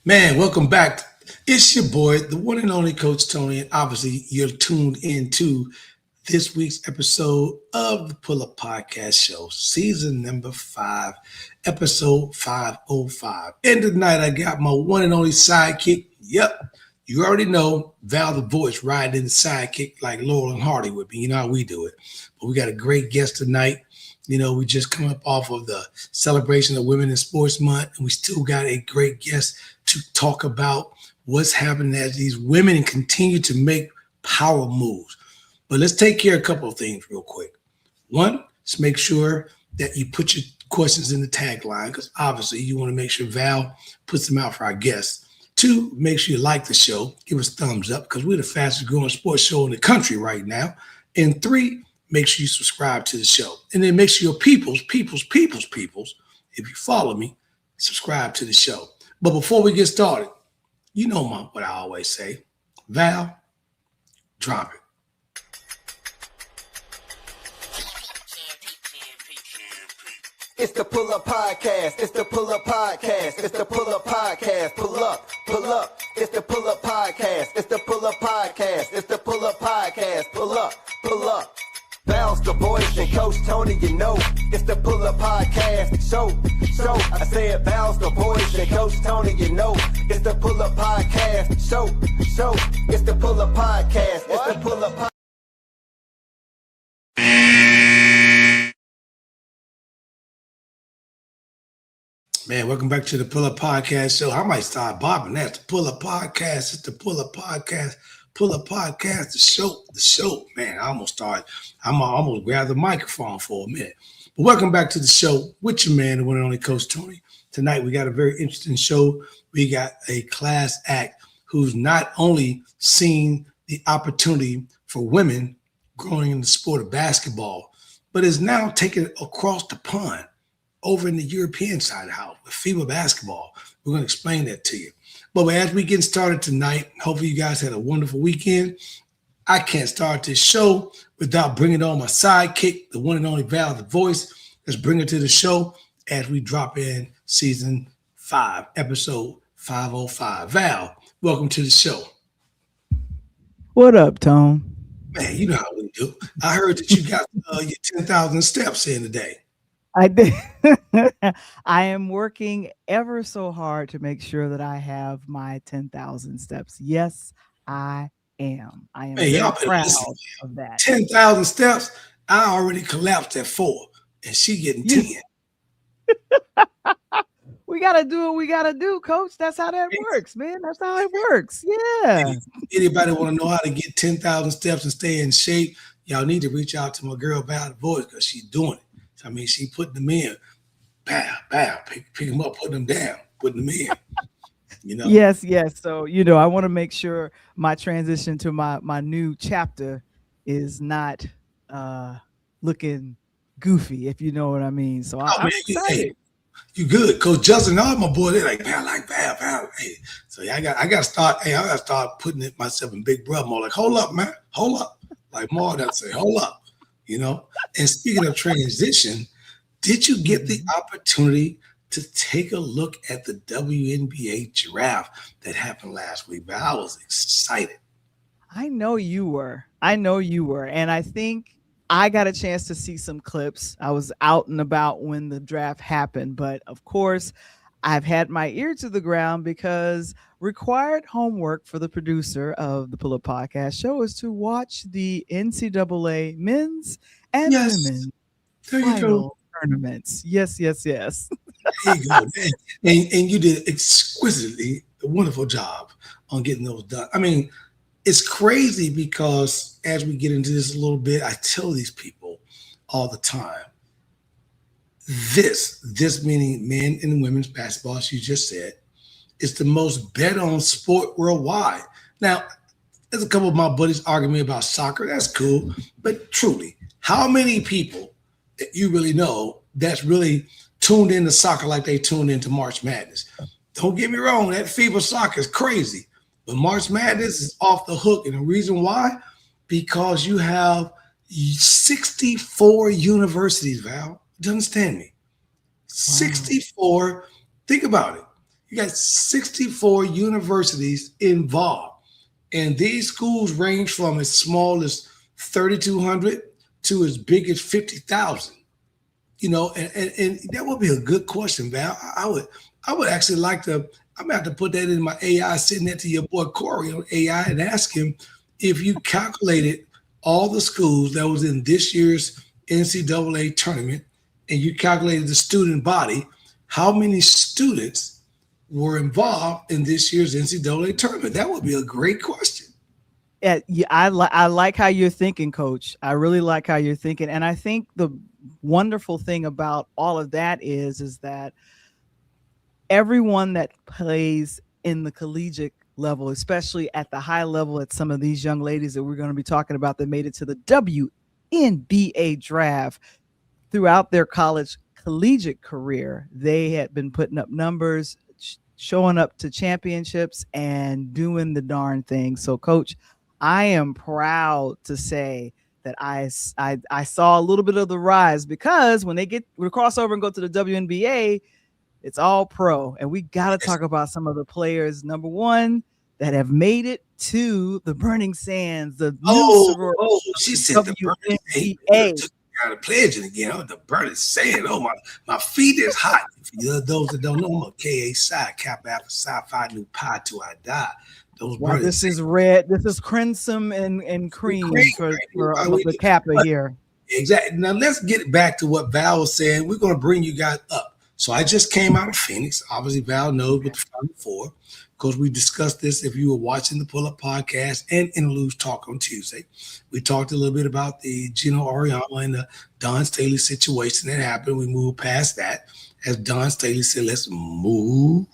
Man, welcome back. It's your boy, the one and only Coach Tony, and obviously you're tuned into this week's episode of the Pull Up Podcast Show, season number 5, episode 505. And tonight I got my one and only sidekick. Yep, you already know Val The Voice riding in the sidekick like Laurel and Hardy with me. You know how we do it. But we got a great guest tonight. You know, we just come up off of the celebration of Women in Sports Month, and we still got a great guest to talk about what's happening as these women continue to make power moves. But let's take care of a couple of things real quick. One, let's make sure that you put your questions in the tagline, because obviously you want to make sure Val puts them out for our guests. Two, make sure you like the show, give us a thumbs up, because we're the fastest growing sports show in the country right now. And three, make sure you subscribe to the show. And then make sure your peoples, if you follow me, subscribe to the show. But before we get started, you know what I always say. Val, drop it. It's the Pull Up Podcast. It's the Pull Up Podcast. It's the Pull Up Podcast. Pull up, pull up. It's the Pull Up Podcast. It's the Pull Up Podcast. It's the Pull Up Podcast. Pull up, pull up. Val's the voice and Coach Tony, you know. It's the Pull Up Podcast. So, I said Val's the voice and Coach Tony, you know. It's the Pull Up Podcast. So, it's the Pull Up Podcast. It's the Pull Up Podcast. Man, welcome back to the Pull Up Podcast Show. I might start bobbing that. The Pull Up Podcast. It's the Pull Up Podcast. Pull Up Podcast. The show. Man, I almost grabbed the microphone for a minute. But welcome back to the show with your man, the one and only Coach Tony. Tonight, we got a very interesting show. We got a class act who's not only seen the opportunity for women growing in the sport of basketball, but is now taking it across the pond over in the European side of the house with FIBA basketball. We're going to explain that to you. But as we get started tonight, hopefully you guys had a wonderful weekend. I can't start this show without bringing on my sidekick, the one and only Val The Voice. Let's bring her to the show as we drop in season 5, episode 505. Val, welcome to the show. What up, Tone? Man, you know how we do. I heard that you got your 10,000 steps in today. I did. I am working ever so hard to make sure that I have my 10,000 steps. Yes, I am. I am very proud of that. 10,000 steps. I already collapsed at 4, and she getting 10. We gotta do what we gotta do, Coach. That's how that works, man. That's how it works. Yeah. Anybody want to know how to get 10,000 steps and stay in shape? Y'all need to reach out to my girl Val The Voice, because she's doing it. I mean, she putting them in, pick them up, put them down, putting them in. You know. Yes. So I want to make sure my transition to my new chapter is not looking goofy, if you know what I mean. So I'm excited. You good, Coach Justin? All my boys, they like Val. Hey, so I got to start. Hey, I got to start putting it myself in Big Brother more. Like, hold up, man, hold up. Like more that say, hold up. You know, and speaking of transition, did you get the opportunity to take a look at the WNBA draft that happened last week? But I was excited. I know you were. And I think I got a chance to see some clips. I was out and about when the draft happened. But of course, I've had my ear to the ground because required homework for the producer of the Pull Up Podcast Show is to watch the NCAA men's and women's final tournaments. Yes. There you go, man. And you did exquisitely a wonderful job on getting those done. I mean, it's crazy because as we get into this a little bit, I tell these people all the time, this meaning men and women's basketball, as you just said, is the most bet on sport worldwide. Now, there's a couple of my buddies arguing about soccer. That's cool. But truly, how many people that you really know that's really tuned into soccer like they tuned into March Madness? Don't get me wrong, that FIBA soccer is crazy. But March Madness is off the hook. And the reason why? Because you have 64 universities, Val. Do you understand me? 64. Think about it. You got 64 universities involved. And these schools range from as small as 3,200 to as big as 50,000. And that would be a good question, Val. I would actually like to. I'm gonna have to put that in my AI, sitting there to your boy Corey on AI, and ask him if you calculated all the schools that was in this year's NCAA tournament, and you calculated the student body, how many students were involved in this year's NCAA tournament? That would be a great question. Yeah, I like how you're thinking, Coach. I really like how you're thinking, and I think the wonderful thing about all of that is that everyone that plays in the collegiate level, especially at the high level, at some of these young ladies that we're going to be talking about that made it to the WNBA draft throughout their collegiate career, they had been putting up numbers, showing up to championships, and doing the darn thing. So, Coach, I am proud to say that I saw a little bit of the rise, because when they cross over and go to the WNBA, it's all pro. And we got to talk about some of the players, number one, that have made it to the Burning Sands, the she said the Burning Sands. Got a pledging again. Oh, the Burning Sands. Oh, my feet is hot. For those that don't know, I'm a KA side, Kappa Alpha Psi Phi Nu Pi till I die. This is red. This is crimson and cream for the Kappa here. Exactly. Now let's get back to what Val was saying. We're going to bring you guys up. So I just came out of Phoenix. Obviously, Val knows what the Final Four, because we discussed this if you were watching the Pull Up podcast and Interludes Talk on Tuesday. We talked a little bit about the Gino Auriemma and the Don Staley situation that happened. We moved past that. As Don Staley said, let's move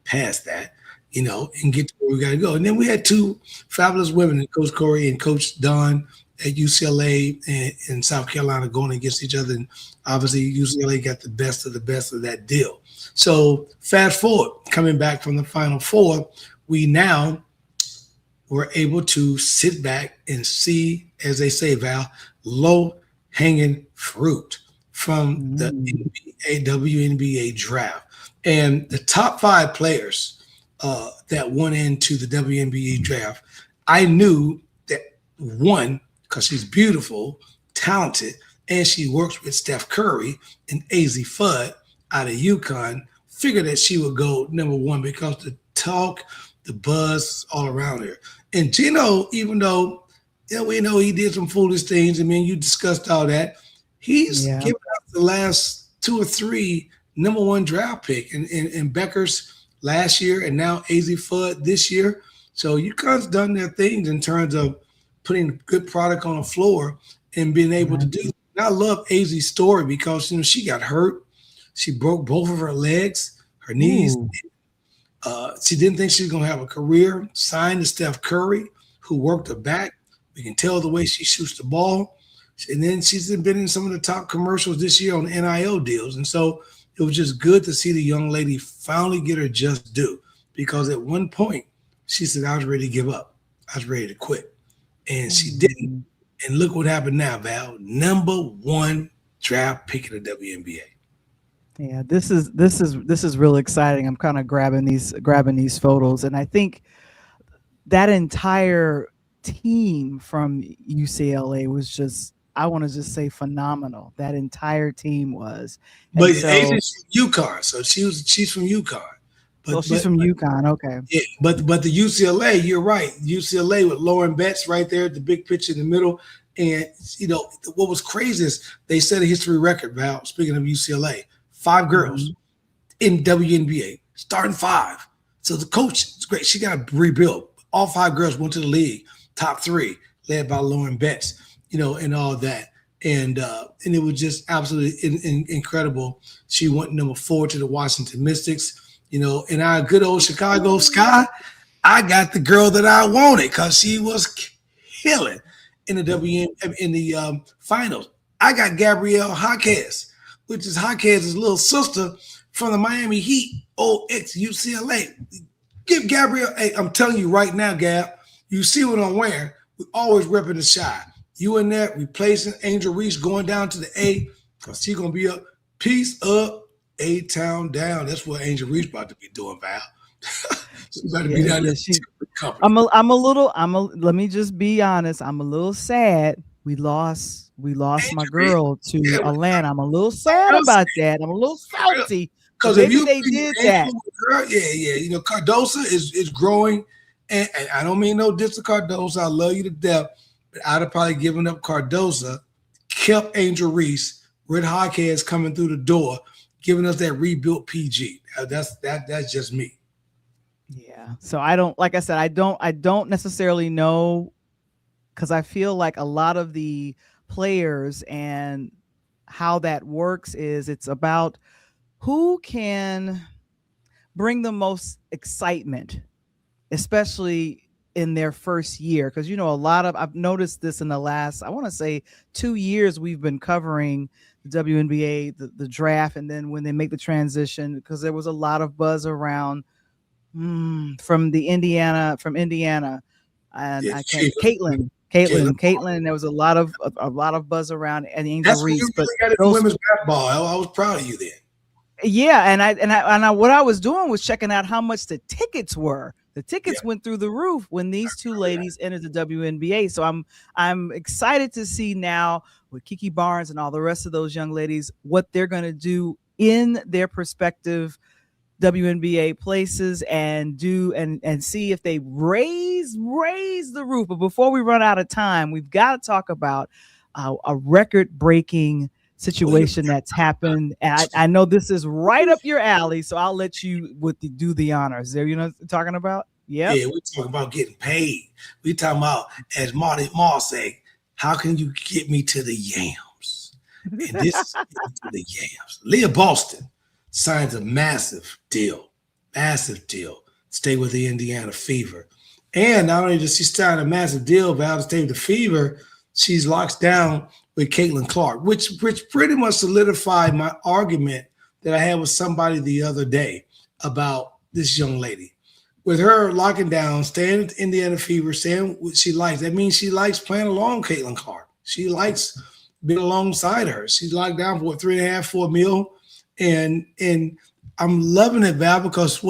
past that, and get to where we got to go. And then we had two fabulous women, Coach Corey and Coach Don at UCLA and South Carolina, going against each other. And obviously UCLA got the best of that deal. So fast forward, coming back from the Final Four, we now were able to sit back and see, as they say, Val, low-hanging fruit from the WNBA draft. And the top 5 players that went into the WNBA draft, I knew that one, because she's beautiful, talented, and she works with Steph Curry and AZ Fudd out of UConn, figured that she would go number one because the talk, the buzz all around her. And Gino, even though we know he did some foolish things, you discussed all that, he's given out the last 2 or 3 number one draft pick in Becker's last year and now AZ Fudd this year. So UConn's done their things in terms of putting good product on the floor and being able to do. And I love AZ's story because she got hurt. She broke both of her legs, her knees. She didn't think she was going to have a career. Signed to Steph Curry, who worked her back. We can tell the way she shoots the ball. And then she's been in some of the top commercials this year on NIL deals. And so it was just good to see the young lady finally get her just due, because at one point she said, I was ready to give up. I was ready to quit. And she didn't. And look what happened now, Val. Number one draft pick in the WNBA. Yeah, this is really exciting. I'm kind of grabbing these photos, and I think that entire team from UCLA was just, I want to just say, phenomenal. That entire team was. But she's from UConn, so she's from UConn. She's from UConn, okay. Yeah, but the UCLA, you're right. UCLA with Lauren Betts right there, the big picture in the middle. And, what was crazy is they set a history record, Val, speaking of UCLA, 5 girls in WNBA, starting 5. So the coach is great. She got to rebuild. All 5 girls went to the league, top 3, led by Lauren Betts, and all that. And it was just absolutely incredible. She went number 4 to the Washington Mystics. In our good old Chicago Sky, I got the girl that I wanted because she was killing in the finals. I got Gabrielle Jaquez, which is Jaquez's little sister from the Miami Heat, old ex-UCLA. Give Gabrielle, hey, I'm telling you right now, Gab, you see what I'm wearing. We always repping the Chi. You in there replacing Angel Reese, going down to the A, because she's going to be a piece of A-Town down. That's what Angel Reese about to be doing, Val. She's about to be Yeah, down yeah. there with company. Let me just be honest. I'm a little sad. We lost my Angel Reese, girl to yeah, Atlanta. I'm a little sad about that. I'm a little salty. But because if maybe you they be did that. Angel with her, yeah. You know, Cardosa is growing, and I don't mean no diss to Cardosa. I love you to death, but I'd have probably given up Cardosa, kept Angel Reese, Red Hawkheads coming through the door, giving us that rebuilt PG. That's just me. Yeah. So I don't, like I said, I don't necessarily know, because I feel like a lot of the players and how that works is it's about who can bring the most excitement, especially in their first year. Because I've noticed this in the last, I want to say, 2 years we've been covering the WNBA, the draft, and then when they make the transition, because there was a lot of buzz around from Indiana, and Yeah, I can't Sheila, Caitlin. There was a lot of buzz around and Angel that's when you Reese, but really got it in those, women's basketball. I was proud of you then. yeah, and I what I was doing was checking out how much the tickets were. The Yeah, tickets went through the roof when these two ladies entered the WNBA. So I'm excited to see now with Kiki Barnes and all the rest of those young ladies what they're going to do in their perspective WNBA places, and do and see if they raise the roof. But before we run out of time, we've got to talk about a record breaking situation that's happened. And I know this is right up your alley, so I'll let you do the honors. There, what I'm talking about? Yep. yeah, we talking about getting paid. We talking about, as Marty Moore say, how can you get me to the yams? And this is getting to the yams. Leah Boston signs a massive deal, stay with the Indiana Fever. And not only does she sign a massive deal, Val, to stay with the Fever, she's locked down with Caitlin Clark, which pretty much solidified my argument that I had with somebody the other day about this young lady. With her locking down, staying with Indiana Fever, saying what she likes, that means she likes playing along Caitlin Clark. She likes being alongside her. She's locked down for 3.5, 4 mil. And I'm loving it, Val, because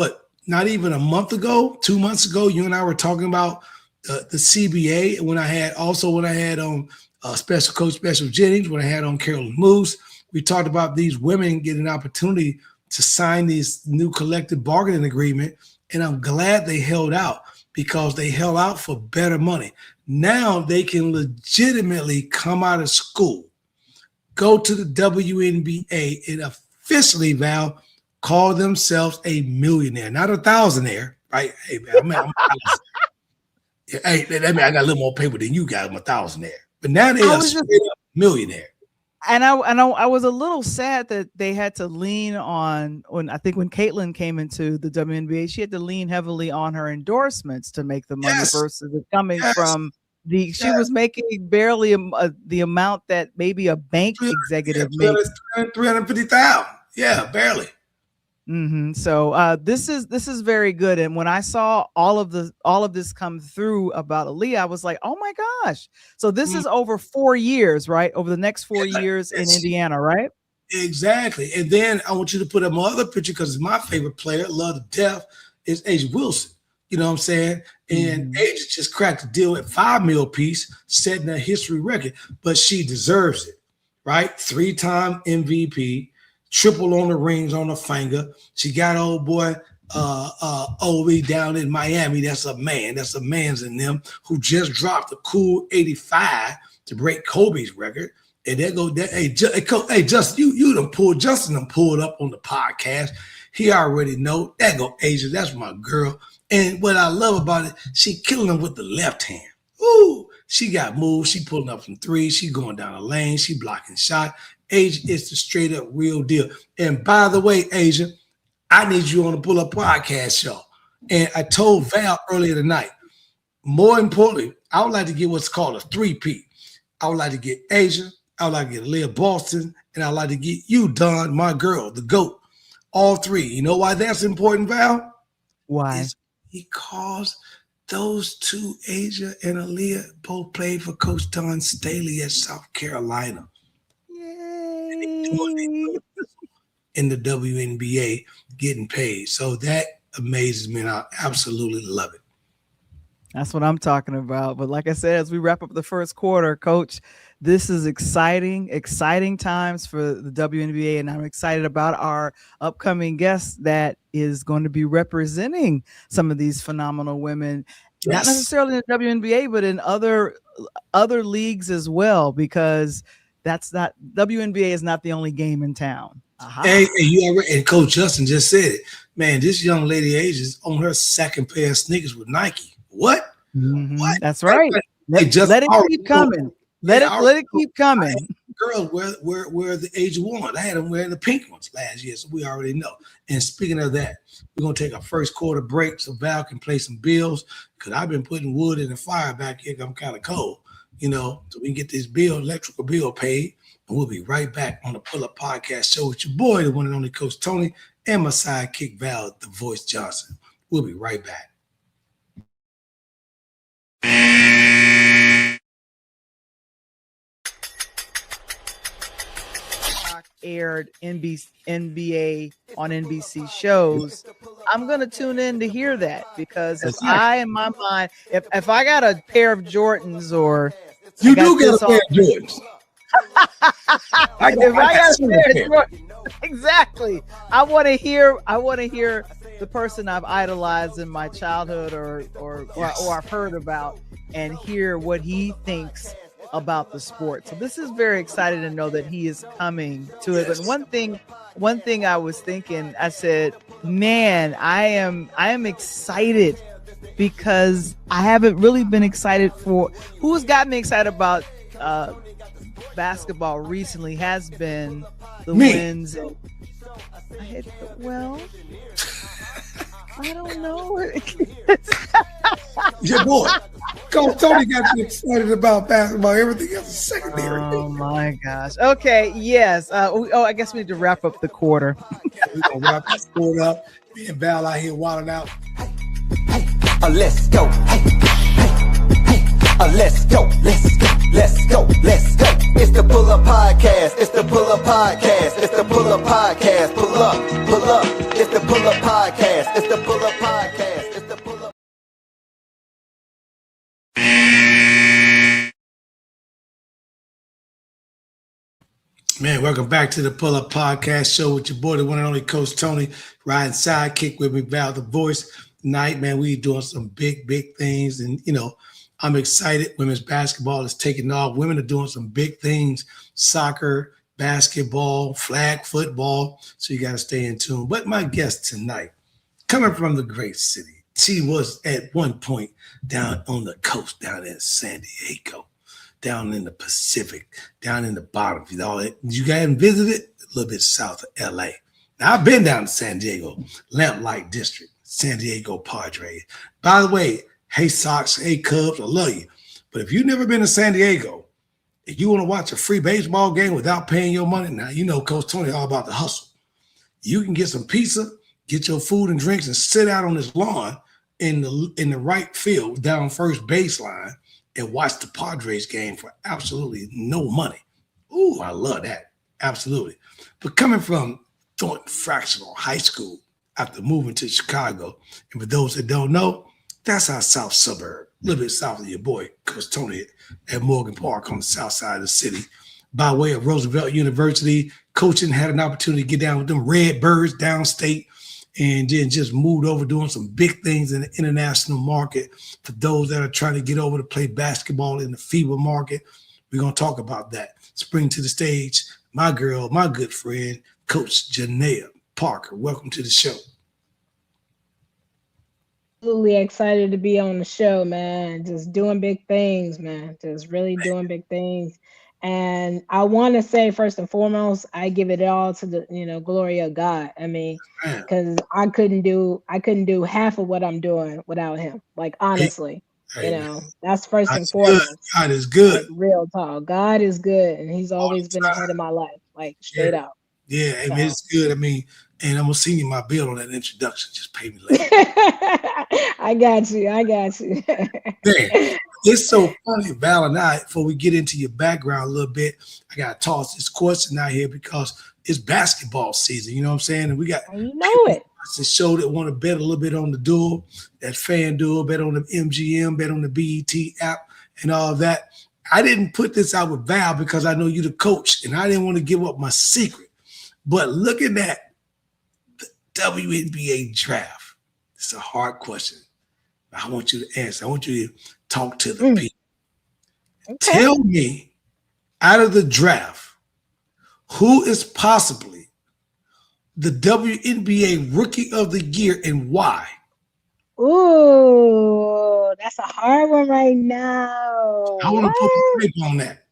not even a month ago, 2 months ago, you and I were talking about the CBA when I had on Special Coach Special Jennings, when I had on Carolyn Moose. We talked about these women getting an opportunity to sign these new collective bargaining agreement. And I'm glad they held out, because they held out for better money. Now they can legitimately come out of school, go to the WNBA, and officially, Val, call themselves a millionaire, not a thousandaire, right? Hey, man, I'm hey, that mean I got a little more paper than you got. I'm a thousandaire, but now they are straight up millionaire. And I was a little sad that they had to lean on when Caitlin came into the WNBA, she had to lean heavily on her endorsements to make the money, Yes, versus it coming yes, from she yes. was making barely the amount that maybe a bank executive makes. 350,000. Yeah, barely. So this is very good. And when I saw all of this come through about Aaliyah, I was like, oh my gosh. So this is over 4 years, right? Over the next 4 years in Indiana, right? Exactly. And then I want you to put up my other picture, because it's my favorite player, love to death, is Asia Wilson. You know what I'm saying? And Asia just cracked a deal at 5 mil piece, setting a history record, but she deserves it, right? 3-time MVP, triple on the rings on the finger. She got old boy Obi down in Miami. That's a man's in them, who just dropped a cool 85 to break Kobe's record. And there go that. Hey, Justin, Justin done pulled up on the podcast. He already know. That go Asia. That's my girl. And what I love about it, she killing them with the left hand. Ooh, she got moves. She pulling up from 3. She going down the lane. She blocking shot. Asia is the straight up real deal. And by the way, Asia, I need you on the Pull Up Podcast show. And I told Val earlier tonight, more importantly, I would like to get what's called a 3P. I would like to get Asia, I would like to get Leah Boston, and I'd like to get you, Don, my girl, the GOAT. All 3. You know why that's important, Val? Why? It's because those 2, Asia and Aaliyah, both played for Coach Don Staley at South Carolina. Yay. in the WNBA getting paid. So that amazes me, and I absolutely love it. That's what I'm talking about. But like I said, as we wrap up the first quarter, Coach, this is exciting times for the WNBA. And I'm excited about our upcoming guest that is going to be representing some of these phenomenal women, not necessarily in the WNBA, but in other leagues as well, because WNBA is not the only game in town. Hey, and Coach Justin just said it. Man, this young lady age is on her second pair of sneakers with Nike. What? Mm-hmm. What? That's right. Let it keep coming. Let it keep coming. Girls wear the age one. I had them wearing the pink ones last year, so we already know. And speaking of that, we're gonna take our first quarter break so Val can play some bills, because I've been putting wood in the fire back here. I'm kind of cold, so we can get this electrical bill paid. And we'll be right back on the Pull Up Podcast Show with your boy, the one and only Coach Tony, and my sidekick Val The Voice Johnson. We'll be right back. Aired NBA on NBC shows, I'm gonna tune in to hear that, because if I in my mind, if I got a pair of Jordans, or you do get a pair of Jordans. Exactly. I want to hear the person I've idolized in my childhood or I've heard about, and hear what he thinks about the sport. So this is very exciting to know that he is coming to it. But one thing I was thinking, I said, man, I am excited, because I haven't really been excited for who's got me excited about basketball recently has been the wins. And I don't know. Your boy, Coach Tony, got you excited about basketball. Everything else is secondary. Oh my gosh. Okay. Yes. I guess we need to wrap up the quarter. We're gonna wrap this quarter up. Me and Val out here wilding out. Let's go. Let's go. It's the Pull Up Podcast. It's the Pull Up Podcast. It's the Pull Up Podcast. Pull up. It's the Pull Up Podcast. It's the Pull Up Podcast. It's the Pull Up. Man, welcome back to the Pull Up Podcast Show with your boy, the one and only Coach Tony, riding sidekick with me, Val The Voice. Tonight, man, we doing some big things, and I'm excited. Women's basketball is taking off. Women are doing some big things: soccer, basketball, flag football. So you got to stay in tune. But my guest tonight, coming from the great city, she was at one point down on the coast, down in San Diego, down in the Pacific, down in the bottom. You guys visited a little bit south of LA. Now I've been down to San Diego, Lamplight District, San Diego Padres. By the way, hey Sox, hey Cubs, I love you. But if you've never been to San Diego, if you want to watch a free baseball game without paying your money, now Coach Tony all about the hustle. You can get some pizza, get your food and drinks, and sit out on this lawn in the right field down first baseline and watch the Padres game for absolutely no money. Ooh, I love that. Absolutely. But coming from Thornton Fractional High School after moving to Chicago, and for those that don't know, that's our south suburb, a little bit south of your boy, Coach Tony, at Morgan Park on the south side of the city. By way of Roosevelt University, coaching, had an opportunity to get down with them Redbirds downstate, and then just moved over doing some big things in the international market for those that are trying to get over to play basketball in the FIBA market. We're going to talk about that. Bring to the stage my girl, my good friend, Coach Jenaya Parker. Welcome to the show. Absolutely excited to be on the show, man. Just doing big things, man. Just really doing big things. And I want to say, first and foremost, I give it all to the, glory of God. I mean, because I couldn't do half of what I'm doing without him. Like, honestly, that's first and foremost. God is good. Like, real talk. God is good. And he's always been ahead of my life, like straight out. Yeah, I mean, it's good. I mean, and I'm going to send you my bill on that introduction. Just pay me later. I got you. Man, It's so funny, Val and I, before we get into your background a little bit, I got to toss this question out here because it's basketball season, you know what I'm saying? And we got You know it. the show that want to bet a little bit on the duel, that fan duel, bet on the MGM, bet on the BET app and all of that. I didn't put this out with Val because I know you're the coach and I didn't want to give up my secret. But looking at the WNBA draft, it's a hard question. I want you to answer. I want you to talk to the people. Okay. Tell me, out of the draft, who is possibly the WNBA Rookie of the Year and why? Ooh, that's a hard one right now. I want to put my grip on that.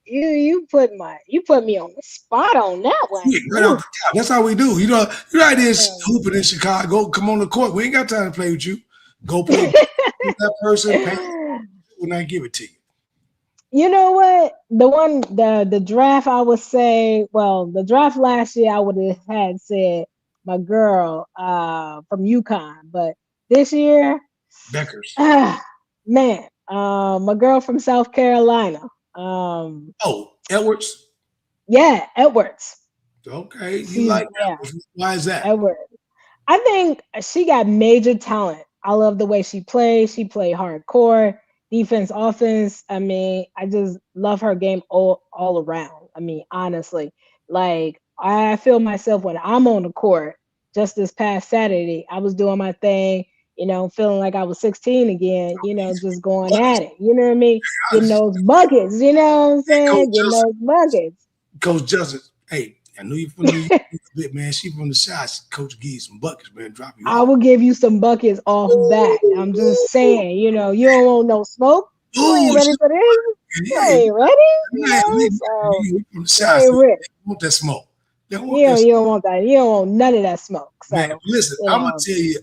You put me on the spot on that one. Yeah, right off the top. That's how we do. You know, you're right there hooping in Chicago. Come on the court. We ain't got time to play with you. Go play with that person. When I give it to you. You know what? The draft, I would say, well, the draft last year, I would have had said my girl from UConn, but this year, Beckers. Man, my girl from South Carolina. Edwards? Yeah, Edwards. Okay, you like Edwards. Why is that? Edwards. I think she got major talent. I love the way she plays. She played hardcore. Defense, offense. I mean, I just love her game all around. I mean, honestly, like I feel myself when I'm on the court. Just this past Saturday, I was doing my thing, you know, feeling like I was 16 again, you know, just going at it. You know what I mean? Getting those buckets, you know what I'm saying? Getting those buckets. Coach Justin, hey, I knew you from New York a bit, man. She from the shots. Coach give you some buckets, man. Drop you. I will give you some buckets off back. I'm just saying, you know, you don't want no smoke. You ain't ready for this. You ain't ready. You know, so you ain't ready. Want that smoke? You don't want that. You don't want none of that smoke. So, man, listen, I'm gonna tell you,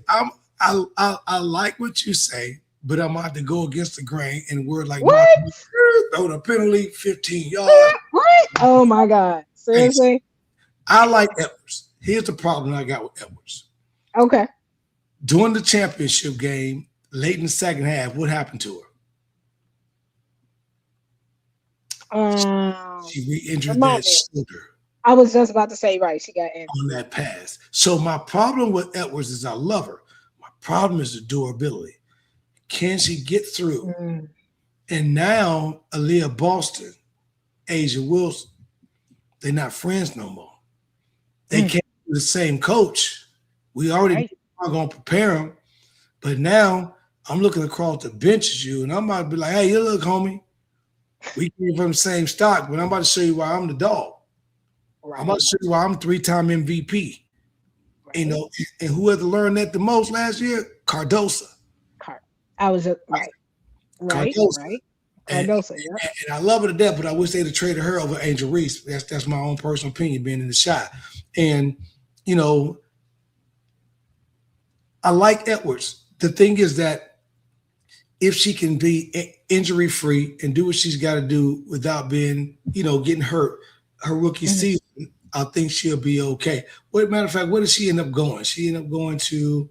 I like what you say, but I'm about to go against the grain and word like what? Throw the penalty, 15 yards. What? Oh my God! Seriously? Hey, I like Edwards. Here's the problem I got with Edwards. Okay. During the championship game, late in the second half, what happened to her? She re-injured that shoulder. I was just about to say, right, she got injured on that pass. So my problem with Edwards is I love her. My problem is the durability. Can she get through? And now Aaliyah Boston, Asia Wilson, they're not friends no more. They can't be the same coach. We already are going to prepare them. But now I'm looking across the bench at you, and I'm about to be like, hey, you look, homie. We came from the same stock, but I'm about to show you why I'm the dog. Right. I'm about to show you why I'm 3-time MVP. Right. You know, and who had to learn that the most last year? Cardosa. I was just right. Cardosa. Right. Cardosa, and I love her to death, but I wish they'd have traded her over Angel Rize. That's my own personal opinion, being in the shot. And you know, I like Edwards. The thing is that if she can be injury free and do what she's got to do without being, you know, getting hurt, her rookie season, I think she'll be okay. Matter of fact, where did she end up going? She ended up going to,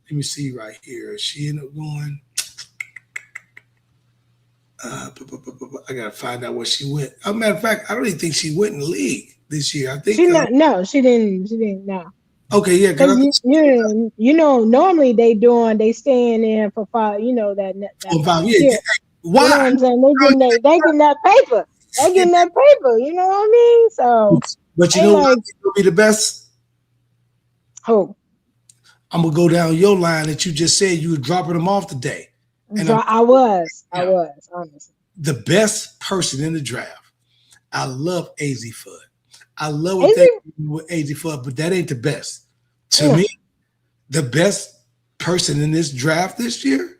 let me see right here. She ended up going, I got to find out where she went. As a matter of fact, I don't even think she went in the league this year. I think she didn't. No. Okay, yeah. You know, normally they staying in for 5. You know that 5 years. Why? You know what I'm saying? They getting that paper. They getting that paper. You know what I mean? So, but you know what will be the best? Who? I'm gonna go down your line that you just said you were dropping them off today. And I was honestly the best person in the draft. I love AZ Fudd. I love what they do with AZ Fudd, but that ain't the best. To me, the best person in this draft this year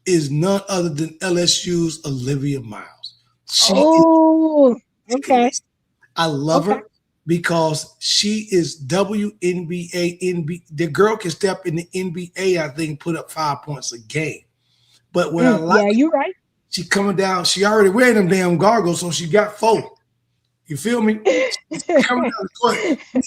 is none other than LSU's Olivia Miles. Okay. I love her because she is WNBA. The girl can step in the NBA, I think, put up 5 points a game. But when I like you're right. She coming down, she already wearing them damn gargles, so she got 4. You feel me? She's coming down the court,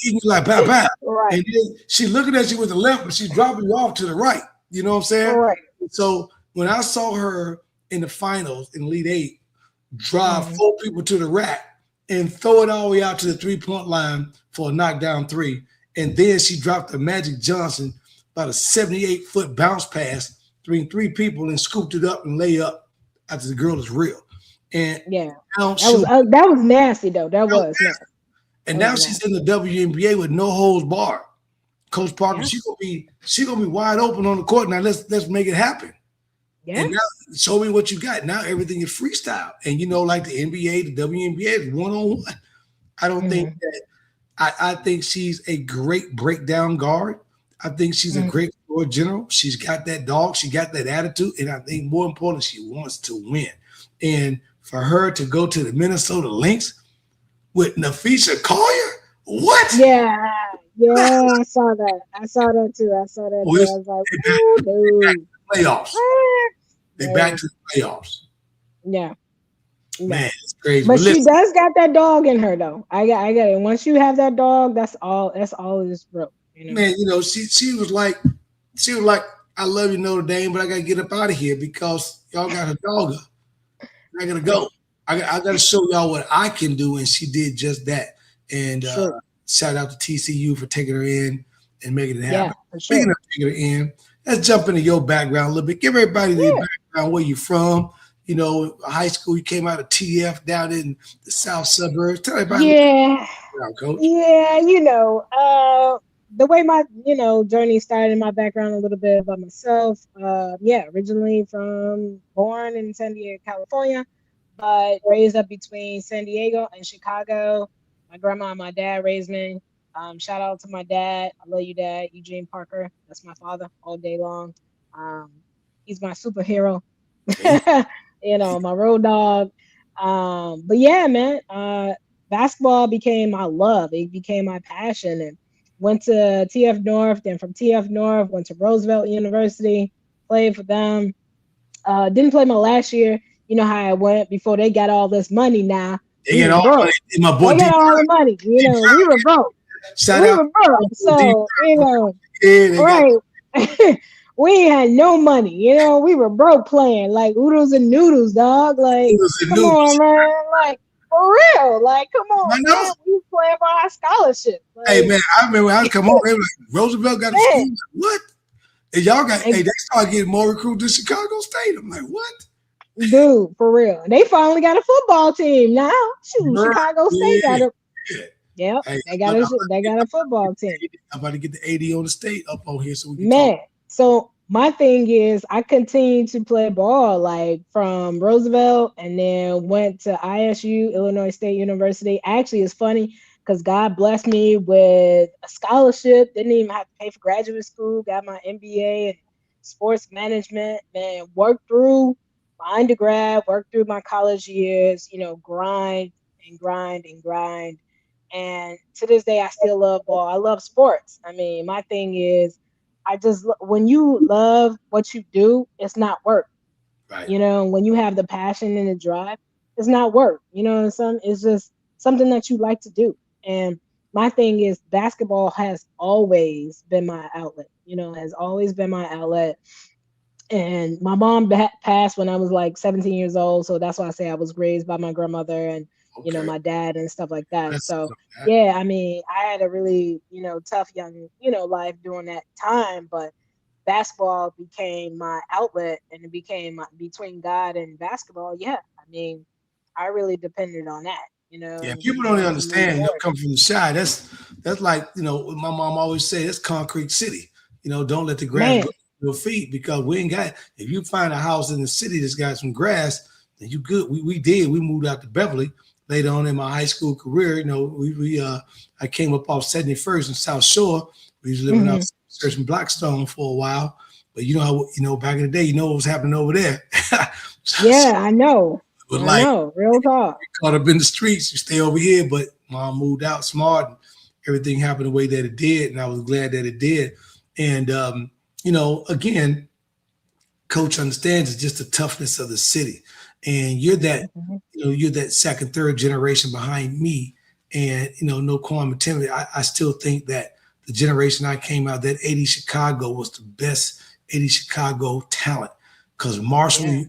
eating like bam, bam. Right. And then she looking at you with the left, but she's dropping you off to the right. You know what I'm saying? Right. So when I saw her in the finals in Elite Eight, drive 4 people to the rack and throw it all the way out to the 3-point line for a knockdown 3. And then she dropped a Magic Johnson about a 78-foot bounce pass between 3 people and scooped it up and lay up after the girl is real. And now that was nasty though. That was nasty. And now she's in the WNBA with no holds barred. Coach Parker, she's gonna be wide open on the court. Now let's make it happen. Yeah. And now show me what you got. Now everything is freestyle. And like the NBA, the WNBA is one-on-one. I don't think that I think she's a great breakdown guard. I think she's a great floor general. She's got that dog, she got that attitude, and I think more importantly, she wants to win. And for her to go to the Minnesota Lynx with Nafisa Collier, what? Yeah, I saw that. I saw that too. I was like, dude. Playoffs. They back to the playoffs. Yeah. Man, it's crazy. But she does got that dog in her though. I got it. Once you have that dog, that's all it is, bro. Man, she was like, I love you, Notre Dame, but I gotta get up out of here because y'all got a dog up. I gotta go. I gotta show y'all what I can do, and she did just that. And shout out to TCU for taking her in and making it happen. Yeah, for sure. Speaking of taking her in, let's jump into your background a little bit. Give everybody their background, where you from. High school, you came out of TF down in the south suburbs. Tell everybody. Yeah. Coach. Yeah, the way my, journey started, in my background a little bit about myself. Originally born in San Diego, California, but raised up between San Diego and Chicago. My grandma and my dad raised me. Shout out to my dad. I love you, Dad. Eugene Parker. That's my father all day long. He's my superhero. My road dog. But yeah, man, basketball became my love. It became my passion, and went to TF North. Then from TF North, went to Roosevelt University, played for them. Didn't play my last year. You know how it went before they got all this money now. They get all the my boy. They got all the money. We were broke. Shout out. So, right. We had no money. We were broke playing like oodles and noodles, dog. Like, come on, man. Like, for real. Like, come on, man. We playing for our scholarship. Like, hey, man, I remember when I come on, they were like, Roosevelt got a school. Like, what? And y'all got, they started getting more recruits than Chicago State. I'm like, what? Dude, for real. They finally got a football team now. Shoot, Chicago State got a. Yeah, they got a football team. I'm about to get the 80 on the state up on here so we can talk. So my thing is, I continued to play ball like from Roosevelt, and then went to ISU, Illinois State University. Actually, it's funny because God blessed me with a scholarship. Didn't even have to pay for graduate school. Got my MBA in sports management. Man, worked through my undergrad, worked through my college years. Grind. And to this day, I still love ball. I love sports. I mean, my thing is, when you love what you do, it's not work. Right. When you have the passion and the drive, it's not work. It's just something that you like to do. And my thing is, basketball has always been my outlet. Has always been my outlet. And my mom passed when I was like 17 years old. So that's why I say I was raised by my grandmother and, my dad and stuff like that. Yeah, I mean, I had a really, tough young, life during that time, but basketball became my outlet, and it became between God and basketball. Yeah, I mean, I really depended on that. Yeah, people don't understand. Come from the shy. That's like, my mom always said, it's concrete city. Don't let the grass grow at your feet, because we ain't got. If you find a house in the city that's got some grass, then you good. We did. We moved out to Beverly. Later on in my high school career, I came up off 71st in South Shore. We was living out in Blackstone for a while, but back in the day, what was happening over there. Yeah, I know. But I know, real talk. Caught up in the streets, you stay over here. But mom moved out smart, and everything happened the way that it did, and I was glad that it did. And again, Coach understands it's just the toughness of the city. And you're that, you're that second, third generation behind me. And, no qualm of timid. I still think that the generation I came out, that 80 Chicago was the best 80 Chicago talent. Because Marshall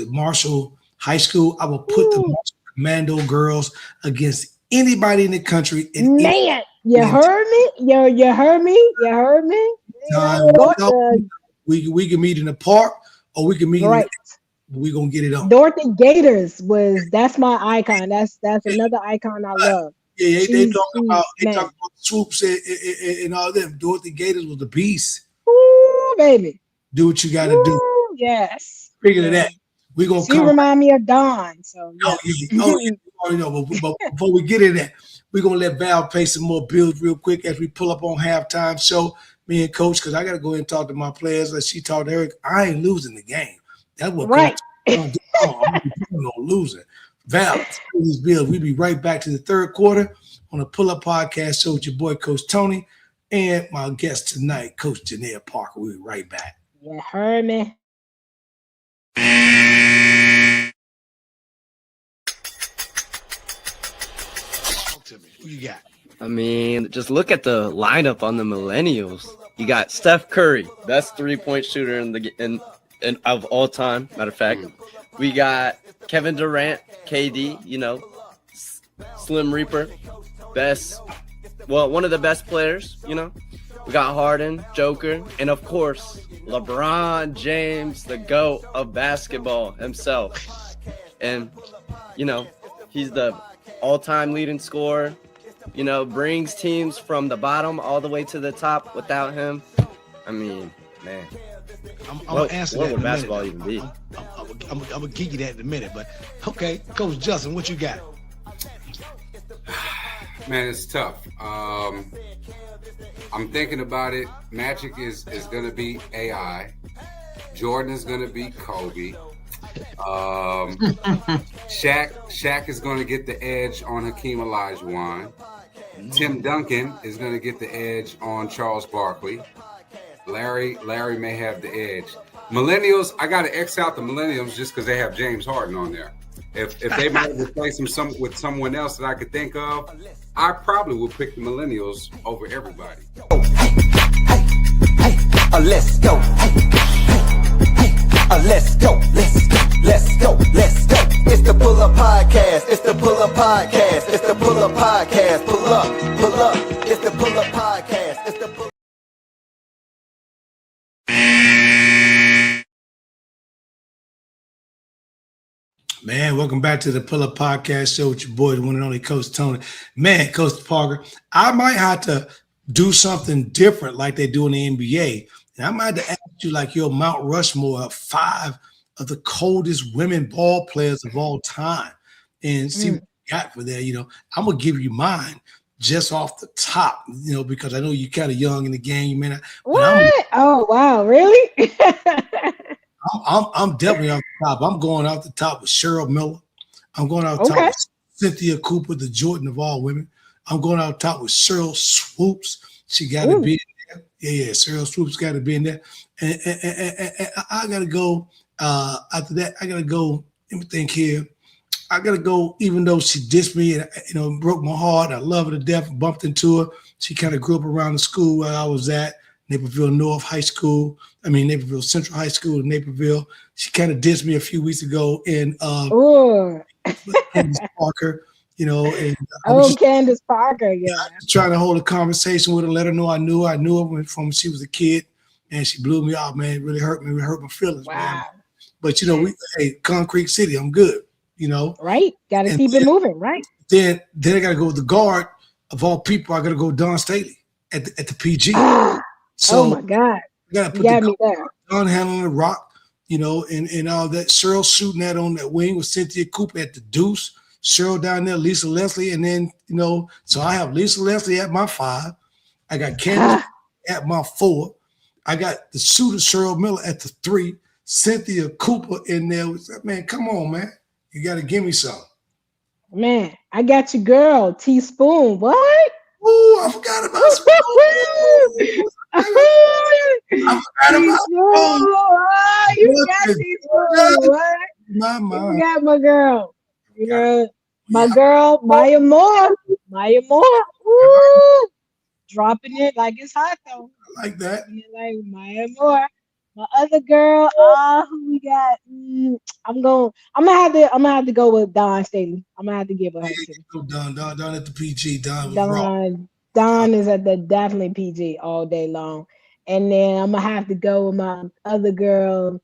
Marshall High School. I will put the Marshall Commando girls against anybody in the country. Man, you heard me? You heard me? You heard me? We can meet in the park, or we can meet. Right. We're gonna get it on. Dorothy Gators that's my icon. That's another icon I love. Yeah, they talk about swoops and all them. Dorothy Gators was the beast. Ooh, baby. Do what you gotta do. Yes. Speaking of that, we're gonna She remind me of Dawn. So yeah. You already know. But before we get in that, we're gonna let Val pay some more bills real quick as we pull up on halftime show. Me and Coach, because I gotta go and talk to my players. Like she talked to Eric, I ain't losing the game. That's what right. Coach I'm no losing. Val, these bills. We'll be right back to the third quarter on the Pull Up Podcast show with your boy Coach Tony and my guest tonight, Coach Jenaya Parker. We'll be right back. You heard me. Talk to me. Who you got? I mean, just look at the lineup on the Millennials. You got Steph Curry, best 3-point shooter in of all time. Matter of fact, we got Kevin Durant, KD, Slim Reaper, one of the best players. We got Harden, Joker, and of course LeBron James, the GOAT of basketball himself. And he's the all-time leading scorer. Brings teams from the bottom all the way to the top. Without him, I mean, man. I'm gonna answer that. What would basketball even be? I'm gonna give you that in a minute, but okay, Coach Justin, what you got? Man, it's tough. I'm thinking about it. Magic is gonna be AI. Jordan is gonna be Kobe. Shaq is gonna get the edge on Hakeem Olajuwon. Tim Duncan is going to get the edge on Charles Barkley. Larry may have the edge. Millennials, I got to X out the Millennials just because they have James Harden on there. If they might replace him with someone else that I could think of, I probably would pick the Millennials over everybody. Let's go. Let's go. Let's go. It's the Pull Up Podcast. It's the Pull Up Podcast. It's the Pull Up Podcast. Pull up. It's the Pull Up Podcast. It's the Pull Up. Man, welcome back to the Pull Up Podcast show with your boy, the one and only Coach Tony. Man, Coach Parker, I might have to do something different like they do in the NBA. And I might have to ask you like your Mount Rushmore of 5 of the coldest women ball players of all time and see what you got for that. I'm going to give you mine just off the top, because I know you're kind of young in the game. You may not. What? Oh, wow. Really? I'm definitely off the top. I'm going off the top with Cheryl Miller. I'm going off the top with Cynthia Cooper, the Jordan of all women. I'm going off the top with Cheryl Swoops. She got to be in there. Yeah, Cheryl Swoops got to be in there. And I got to go. After that, I got to go. Let me think here. I got to go, even though she dissed me and, broke my heart. I love her to death, bumped into her. She kind of grew up around the school where I was at. Naperville Naperville Central High School in Naperville. She kind of dissed me a few weeks ago in Candace Parker, and Candace Parker, yeah. I was trying to hold a conversation with her, let her know I knew her from when she was a kid, and she blew me off, man. It really hurt me, it hurt my feelings, man. But Concrete City, I'm good, Right. Gotta keep it moving, right? Then I gotta go with the guard of all people, I gotta go Don Staley at the PG. So, oh my God! You gotta put the Don handling the rock, and all that. Cheryl shooting that on that wing with Cynthia Cooper at the deuce. Cheryl down there, Lisa Leslie, and then so I have Lisa Leslie at my 5. I got Candace at my 4. I got the shooter Cheryl Miller at the 3. Cynthia Cooper in there. Man, come on, man! You got to give me some. Man, I got your girl, Teaspoon. What? Ooh, I forgot about Spoon. I forgot about Spoon. You got Teaspoon. What? You got my girl. My girl, Maya Moore. Woo! Dropping it like it's hot though. I like that. Like Maya Moore. My other girl, who we got? I'm gonna have to go with Dawn Staley. I'm gonna have to give it her too. Go Don at the PG. Don was raw. Dawn is at the definitely PG all day long. And then I'm gonna have to go with my other girl.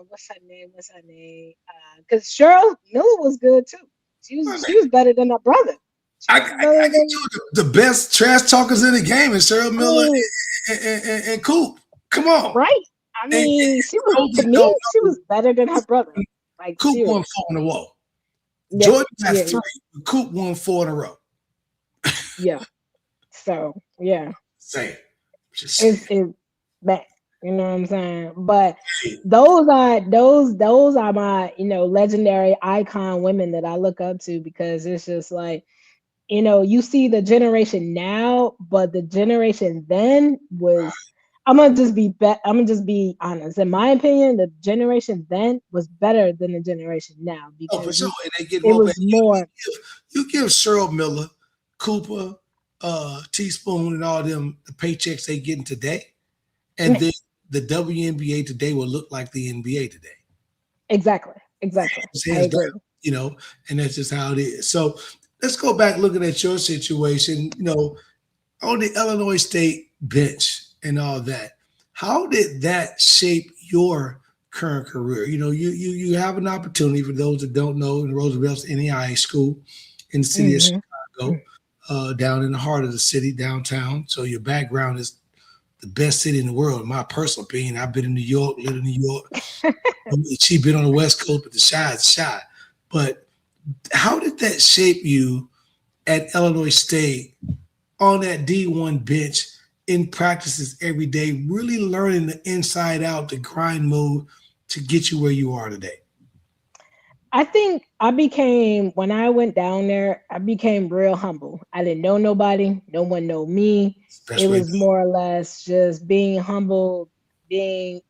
What's her name? What's her name? Because Cheryl Miller was good too. She was better than her brother. I get you the best trash talkers in the game is Cheryl Miller and Coop. Come on. Right. I mean, she was to me, she was better than her brother. Like Coop seriously. won 4 in a row. Yeah, Jordan has yeah, 3. Coop won 4 in a row. yeah. So yeah. Same. It's bad. You know what I'm saying? But those are my, legendary icon women that I look up to because it's just like, you see the generation now, but the generation then was I'm gonna just be honest. In my opinion, the generation then was better than the generation now Oh, for because sure. And they get it more. was more You give Cheryl Miller, Cooper, Teaspoon, and all them the paychecks they getting today, and then the WNBA today will look like the NBA today. exactly. I agree. And that's just how it is. So let's go back looking at your situation, on the Illinois State bench and all that. How did that shape your current career? You have an opportunity for those that don't know in Roosevelt's NAIA school in the city of Chicago, down in the heart of the city, downtown. So your background is the best city in the world, in my personal opinion. I've been in New York, lived in New York. She's been on the West Coast, but the Chi is Chi. But how did that shape you at Illinois State on that D1 bench in practices every day, really learning the inside out, the grind mode to get you where you are today? I think when I went down there, I became real humble. I didn't know nobody. No one know me. It was more or less just being humble, being,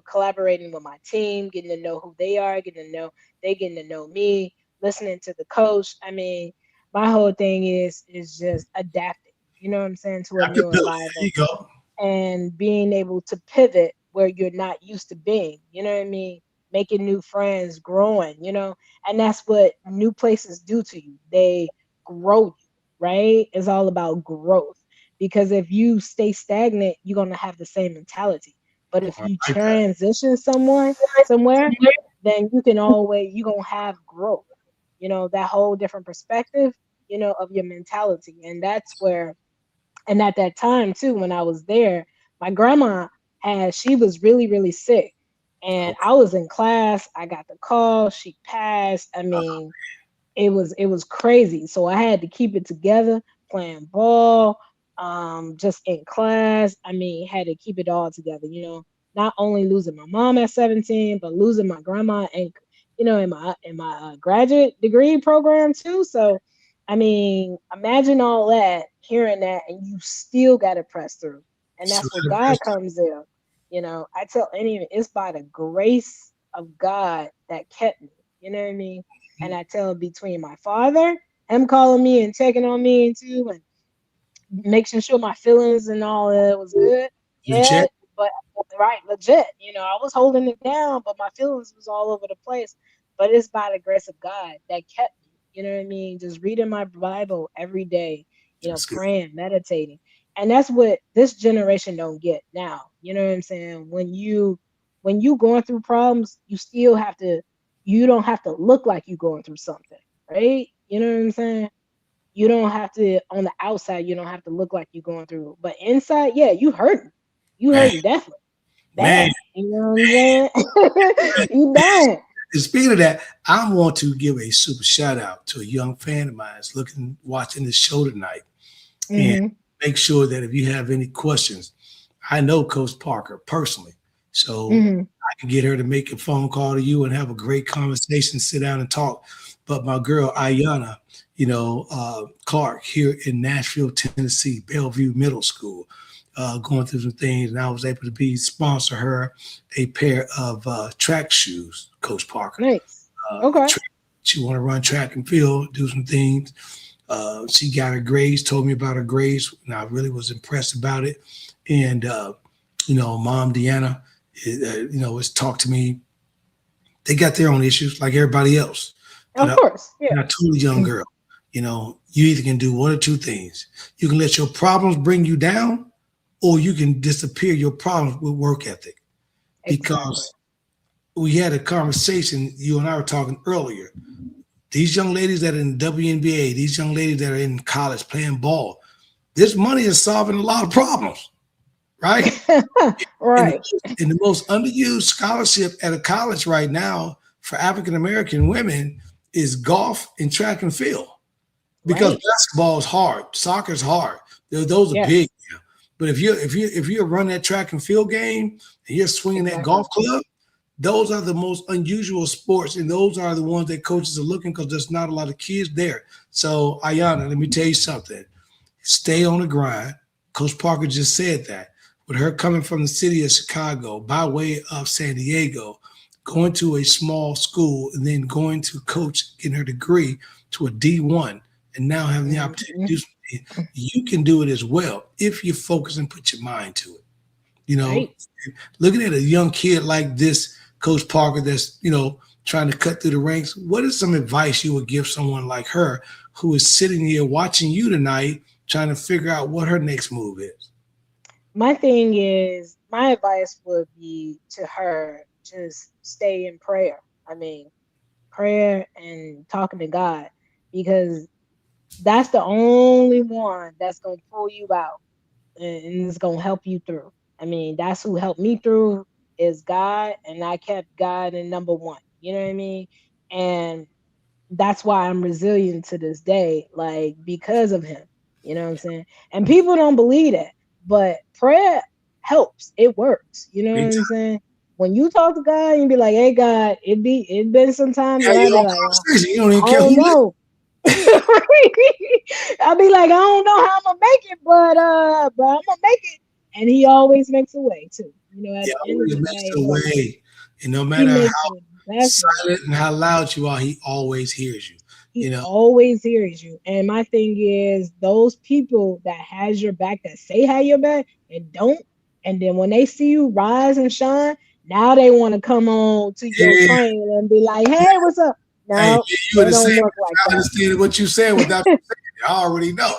collaborating with my team, getting to know who they are, getting to know me, listening to the coach. I mean, my whole thing is just adapting, you know what I'm saying, to a new environment. There you go. And being able to pivot where you're not used to being, you know what I mean? Making new friends, growing, and that's what new places do to you. They grow you, right? It's all about growth. Because if you stay stagnant, you're gonna have the same mentality. But if you transition somewhere, then you're gonna have growth. That whole different perspective, of your mentality. And at that time too, when I was there, my grandma she was really, really sick. And I was in class, I got the call, she passed. I mean, it was crazy. So I had to keep it together, playing ball, just in class. I mean, had to keep it all together, not only losing my mom at 17, but losing my grandma and in my graduate degree program too. So I mean, imagine all that, hearing that, and you still got to press through. And that's where God comes in. I tell anyone, it's by the grace of God that kept me. You know what I mean? And I tell between my father, him calling me and checking on me too, and making sure my feelings and all that was good. Yeah, but right, legit. I was holding it down, but my feelings was all over the place. But it's by the grace of God that kept me. You know what I mean? Just reading my Bible every day, praying, meditating. And that's what this generation don't get now. You know what I'm saying? When you going through problems, you don't have to look like you going through something, right? You know what I'm saying? You don't have to, on the outside, you don't have to look like you're going through. But inside, yeah, you hurting. You hurting definitely. Bad. You know what I'm saying? You bad. And speaking of that, I want to give a super shout out to a young fan of mine that's watching this show tonight. And make sure that if you have any questions, I know Coach Parker personally. So I can get her to make a phone call to you and have a great conversation, sit down and talk. But my girl, Ayanna, Clark here in Nashville, Tennessee, Bellevue Middle School, going through some things. And I was able to sponsor her a pair of track shoes, Coach Parker. Nice. Okay. She want to run track and field, do some things. She got her grades, told me about her grades, and I really was impressed about it. And Mom Deanna, has talked to me. They got their own issues like everybody else. But Of course, yeah. I'm a totally young girl. You either can do one or two things. You can let your problems bring you down, or you can disappear your problems with work ethic. Exactly. Because we had a conversation, you and I were talking earlier. These young ladies that are in WNBA, these young ladies that are in college playing ball, this money is solving a lot of problems, right? And Right. the most underused scholarship at a college right now for African American women is golf and track and field, because Right. basketball is hard, soccer is hard. Those are big. Yes. But if you run that track and field game and you're swinging that Exactly. golf club, those are the most unusual sports, and those are the ones that coaches are looking, because there's not a lot of kids there. So, Ayana, let me tell you something. Stay on the grind. Coach Parker just said that. With her coming from the city of Chicago by way of San Diego, going to a small school, and then going to coach, getting her degree to a D1, and now having the opportunity to do something, you can do it as well if you focus and put your mind to it. Right. Looking at a young kid like this, Coach Parker, that's, trying to cut through the ranks, what is some advice you would give someone like her who is sitting here watching you tonight, trying to figure out what her next move is? My thing is, my advice would be to her, just stay in prayer. I mean, prayer and talking to God, because that's the only one that's going to pull you out and is going to help you through. I mean, that's who helped me through, is God, and I kept God in number one. You know what I mean? And that's why I'm resilient to this day, like, because of him. You know what I'm saying? And people don't believe that, but prayer helps. It works. You know what Big I'm time. saying? When you talk to God, you be like, "Hey, God, it been some times Yeah, that I your be own like, conversation. You don't even I care don't who listens. know." I be like, I don't know how I'm gonna make it, but I'm gonna make it. And he always makes a way too. At He the end of always the makes day, a but way. And no he matter makes how the best way. silent and how loud you are, he always hears you. He You know, always hears you. And my thing is, those people that has your back, that say have your back and don't, and then when they see you rise and shine, now they want to come on to your yeah. train and be like, "Hey, what's up?" Hey, No, you in it the same. don't work like I that. understand what you said without you saying it. I already know.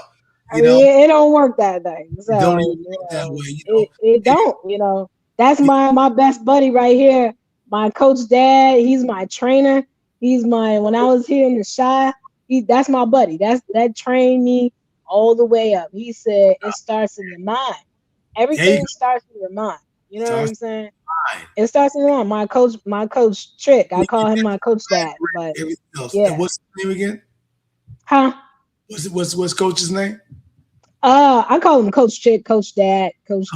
I You know, mean, it don't work that way. it don't So, even work that way. it Hey, don't, That's my best buddy right here. My coach dad, he's my trainer. When I was here in the shy, that's my buddy. That trained me all the way up. He said it starts in the mind. there you Everything go. starts in your mind. You know what I'm Starts saying? fine. It starts in the mind. My coach Trick. I You call him got my coach the mind, dad. But everything else. And yeah. what's his name again? Huh? What's coach's name? I call him Coach Chick, Coach Okay,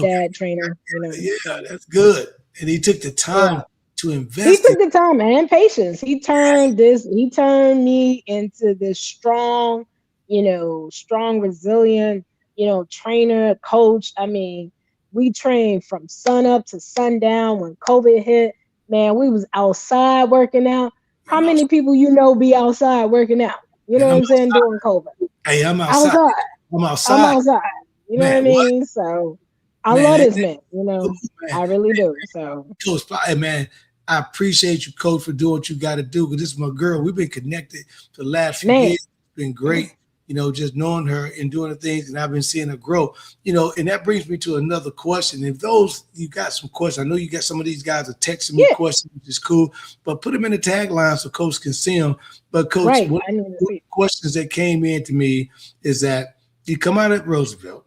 Dad, trainer. yeah, So that's good. And he took the time yeah, to he invest in. took the time and patience. He turned me into this strong, strong, resilient, trainer, coach. I mean, we trained from sun up to sundown. When COVID hit, man, we was outside working out. How Man, many people be outside working out? You know man, what I'm I'm saying? outside. During COVID, Hey, I'm outside. outside. I'm I'm outside. outside. You know what I Man, what? mean? So I Man, love that, this man. come on, man. I really do. So Coach, hey, man, I appreciate you, Coach, for doing what you got to do. Because this is my girl. We've been connected for the last few man, years. It's been great, just knowing her and doing the things, and I've been seeing her grow. And that brings me to another question. If you got some questions, I know you got some of these guys are texting me yeah, questions, which is cool, but put them in the tagline so Coach can see them. But Coach, right. one I need of to the see. questions that came in to me is that you come out at Roosevelt,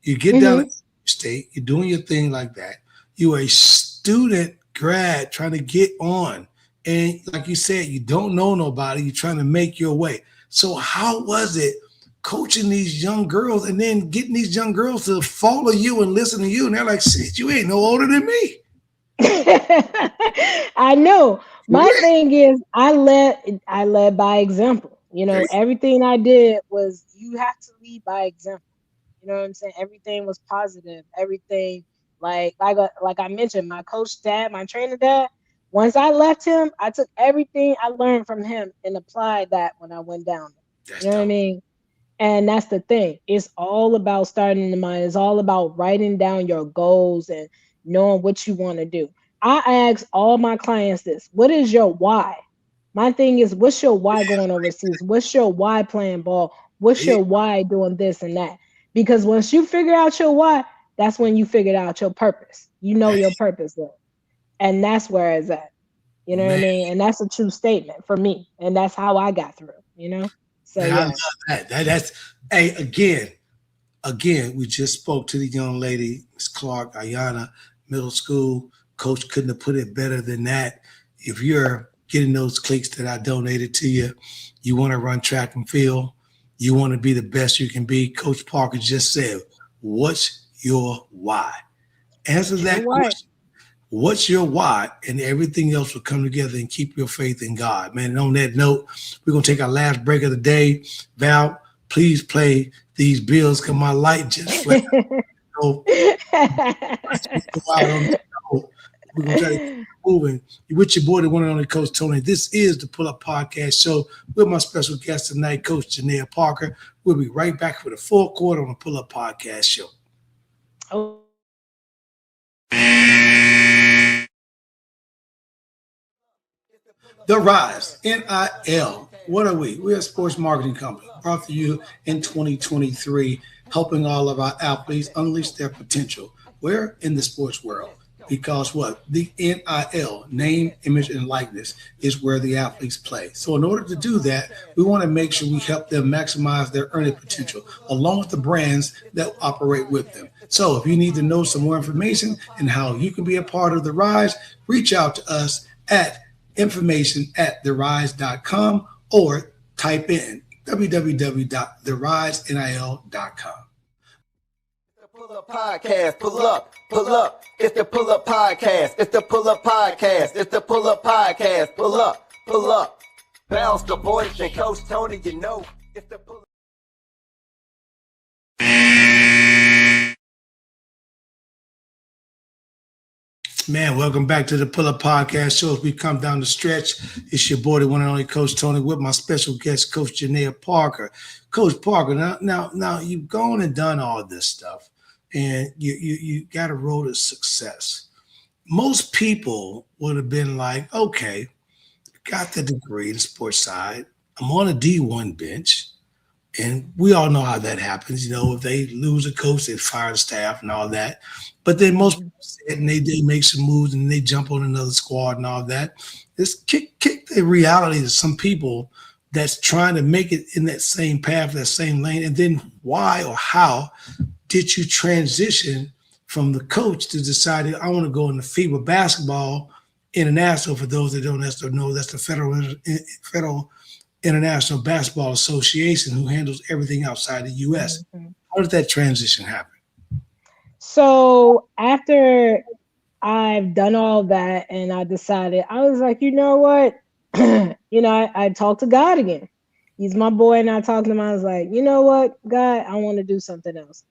you get down Hmm. at State, you're doing your thing like that. You're a student grad trying to get on. And like you said, you don't know nobody. You're trying to make your way. So how was it coaching these young girls and then getting these young girls to follow you and listen to you? And they're like, shit, you ain't no older than me. I know. For My real. thing is, I led by example. There you Everything I did was, you have to lead by example. You know what I'm saying? Everything was positive. Everything, like I mentioned, my coach dad, my trainer dad. Once I left him, I took everything I learned from him and applied that when I went down there. That's You know what I dope. mean? And that's the thing. It's all about starting in the mind. It's all about writing down your goals and knowing what you want to do. I ask all my clients this: what is your why? My thing is, what's your why going overseas? What's your why playing ball? What's Yeah, your why doing this and that? Because once you figure out your why, that's when you figured out your purpose. You know your purpose there. And that's where it's at. You know what I man, mean? And that's a true statement for me. And that's how I got through, you know? So man, I love yeah. that's hey, again, we just spoke to the young lady, Miss Clark, Ayana, middle school. Coach couldn't have put it better than that. If you're getting those cleats that I donated to you, you want to run track and field, you want to be the best you can be. Coach Parker just said, what's your why? Answer Sure that why. question. What's your why? And everything else will come together, and keep your faith in God, man. And on that note, we're going to take our last break of the day. Val, please play These Bills because my light just flashed. So as we go out on the show, we're going to try to keep moving. You're with your boy, the one and only Coach Tony. This is the Pull Up Podcast Show with my special guest tonight, Coach Jenaya Parker. We'll be right back for the full quarter on the Pull Up Podcast Show. Oh. The Rize, NIL. What are we? We're a sports marketing company brought to you in 2023, helping all of our athletes unleash their potential. We're in the sports world because what? The NIL, name, image, and likeness, is where the athletes play. So in order to do that, we want to make sure we help them maximize their earning potential along with the brands that operate with them. So if you need to know some more information and how you can be a part of the Rize, reach out to us at information@therize.com or type in www.therizenil.com. Pull up podcast, pull up, pull up. It's the pull up podcast. It's the pull up podcast. It's the pull up podcast. Pull up, pull up. Val's the voice and Coach Tony, you know. It's the pull up. Man, welcome back to the Pull Up Podcast Show. As we come down the stretch, it's your boy, the one and only Coach Tony, with my special guest, Coach Jenaya Parker. Coach Parker, now you've gone and done all this stuff, and you got a road to success. Most people would have been like, okay, got the degree in the sports side. I'm on a D1 bench. And we all know how that happens. You know, if they lose a coach, they fire the staff and all that. But then most people sit and they make some moves and they jump on another squad and all that. Just kick the reality to some people that's trying to make it in that same path, that same lane. And then why or how did you transition from the coach to deciding I want to go in the FIBA basketball international? For those that don't necessarily know, that's the Federal International Basketball Association, who handles everything outside the U.S. Mm-hmm. How did that transition happen? So after I've done all that and I decided, I was like, you know what? I talked to God again. He's my boy, and I talked to him. I was like, you know what, God, I want to do something else.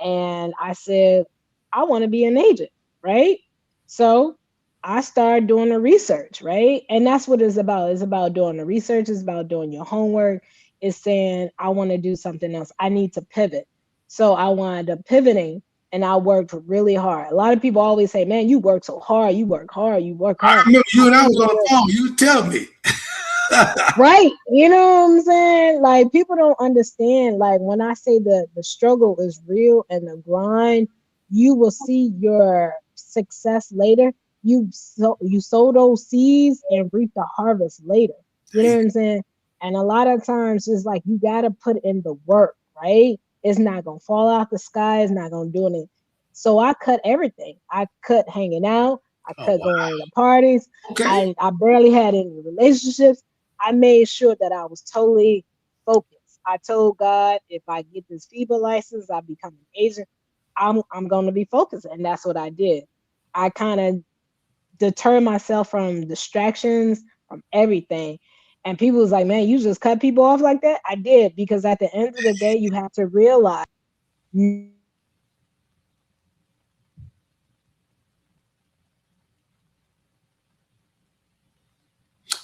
And I said, I want to be an agent, right? So I started doing the research, right? And that's what it's about. It's about doing the research. It's about doing your homework. It's saying, I want to do something else. I need to pivot. So I wound up pivoting, and I worked really hard. A lot of people always say, man, you work so hard. You work hard. You work I hard. remember you and I was on the phone. You tell me. Right. You know what I'm saying? Like, people don't understand. Like, when I say the struggle is real and the grind, you will see your success later. You sow those seeds and reap the harvest later. You know what I'm saying? And a lot of times it's like you gotta put in the work, right? It's not gonna fall out the sky, it's not gonna do anything. So I cut everything. I cut hanging out, I cut going to parties, Okay. I barely had any relationships. I made sure that I was totally focused. I told God, if I get this FIBA license, I become an agent, I'm gonna be focused. And that's what I did. I kind of deter myself from distractions, from everything. And people was like, man, you just cut people off like that? I did, because at the end of the day, you have to realize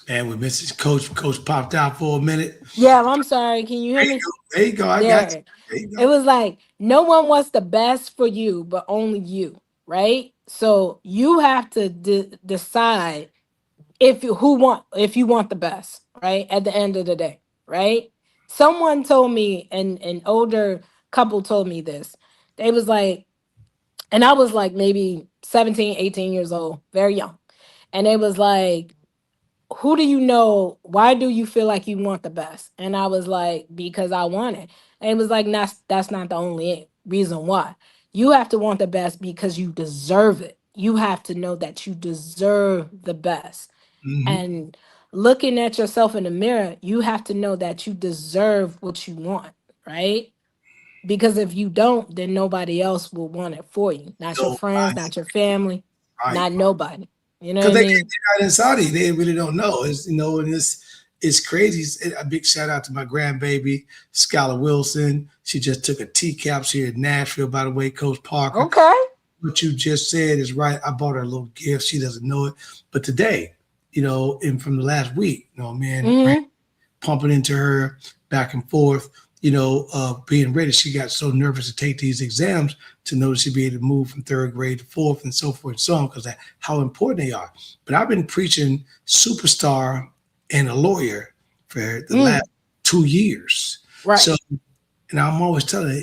Man, we missed his coach. Coach popped out for a minute. Yeah, I'm sorry. Can you hear me? There you go. I got you. There. There you It go. was like no one wants the best for you, but only you, right? So you have to decide if you want the best, right? At the end of the day, right? Someone told me, an older couple told me this. They was like, and I was like maybe 17, 18 years old, very young. And it was like, who do you know? Why do you feel like you want the best? And I was like, because I want it. And it was like, that's not the only reason why. You have to want the best because you deserve it. You have to know that you deserve the best. Hmm. And looking at yourself in the mirror, you have to know that you deserve what you want, right? Because if you don't, then nobody else will want it for you. Not your So, friends, not your family, right. not nobody. You know Because what I they mean? can't get out inside of you. They really don't know. It's, and it's crazy. A big shout out to my grandbaby, Skylar Wilson. She just took a TCAPS here in Nashville, by the way, Coach Parker. Okay. What you just said is right. I bought her a little gift. She doesn't know it. But today, and from the last week, man, Hmm. pumping into her back and forth, being ready. She got so nervous to take these exams to know she'd be able to move from third grade to fourth and so forth and so on because how important they are. But I've been preaching superstar and a lawyer for the last 2 years. Right. So, and I'm always telling her,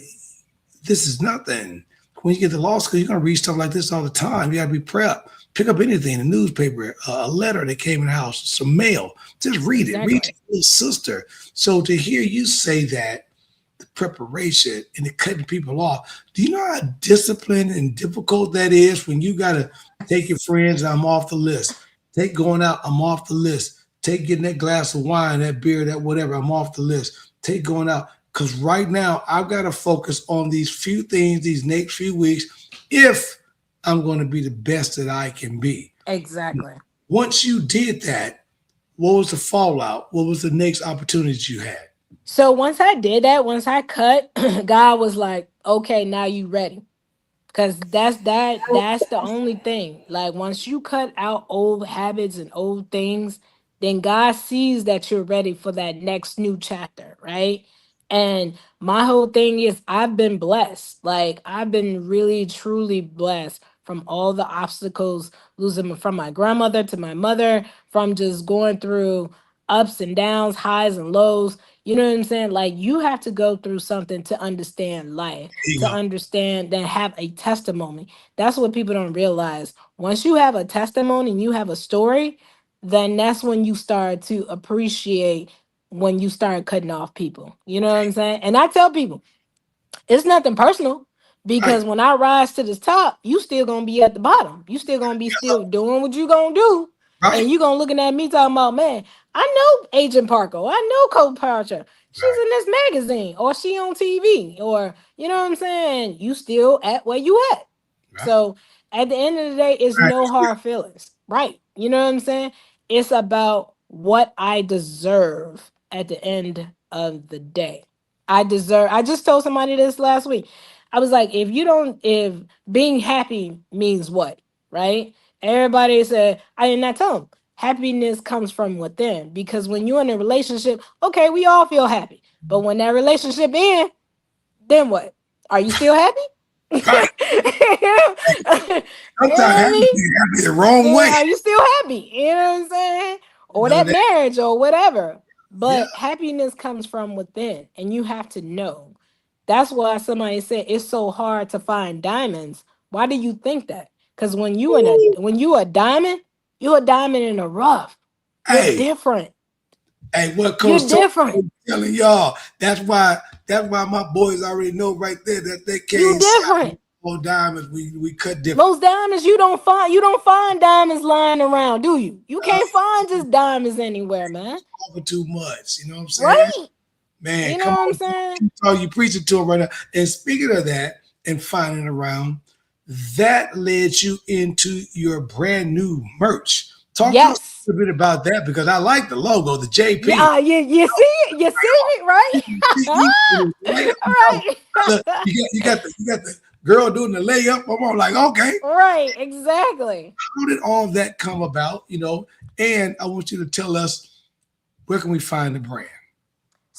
this is nothing. When you get to law school, you're going to read stuff like this all the time. You got to be prepped. Pick up anything, a newspaper, a letter that came in the house, some mail. Just read it. Exactly. Read to your little sister. So to hear you say that, the preparation and the cutting people off, do you know how disciplined and difficult that is when you got to take your friends and I'm off the list. Take going out, I'm off the list. Take getting that glass of wine, that beer, that whatever, I'm off the list. Take going out. Because right now, I've got to focus on these few things these next few weeks if I'm going to be the best that I can be. Exactly. Once you did that, what was the fallout? What was the next opportunities you had? So once I did that, once I cut, God was like, okay, now you ready. Because that's the only thing. Like once you cut out old habits and old things, then God sees that you're ready for that next new chapter, right? And my whole thing is I've been blessed. Like I've been really truly blessed from all the obstacles, losing from my grandmother to my mother, from just going through ups and downs, highs and lows. You know what I'm saying? Like you have to go through something to understand life, There you to go. understand that have a testimony. That's what people don't realize. Once you have a testimony and you have a story, then that's when you start to appreciate when you start cutting off people. You know what I'm saying? And I tell people, it's nothing personal Right. because when I rise to the top, you still gonna be at the bottom. You still gonna be still doing what you gonna do. And Right. you gonna looking at me talking about, man, I know Agent Parker. I know Coach Parker. She's Right. in this magazine or she on TV or you know what I'm saying? You still at where you at. Right. So at the end of the day, it's Right. no hard feelings. Right. You know what I'm saying? It's about what I deserve at the end of the day. I just told somebody this last week. I was like, if being happy means what, right? Everybody said, I did not tell them. Happiness comes from within because when you're in a relationship, okay, we all feel happy. But when that relationship ends, then what? Are you still happy? you know Right. what Sometimes I mean? happy the wrong way. Are you still happy? You know what I'm saying? Or No, that that, marriage or whatever. yeah. But happiness comes from within, and you have to know. That's why somebody said it's so hard to find diamonds. Why do you think that? Because when you a diamond, you're a diamond in the rough. You're Hey, different. hey, what You're Coach different. Tony telling y'all? That's why my boys already know right there that they You can't sell different. more diamonds. We cut different. Most diamonds you don't find diamonds lying around, do you? You can't find just diamonds anywhere, man. Over too much. You know what I'm saying? Right? Man, You know come what I'm on. saying? You preaching to them right now. And speaking of that and finding around, that led you into your brand new merch. Talk to us Yes. a little bit about that because I like the logo, the Yeah, JP. you see it? You see it, right? Right. right. Look, you got the girl doing the layup. I'm like, okay, right, exactly. how did all that come about? And I want you to tell us where can we find the brand?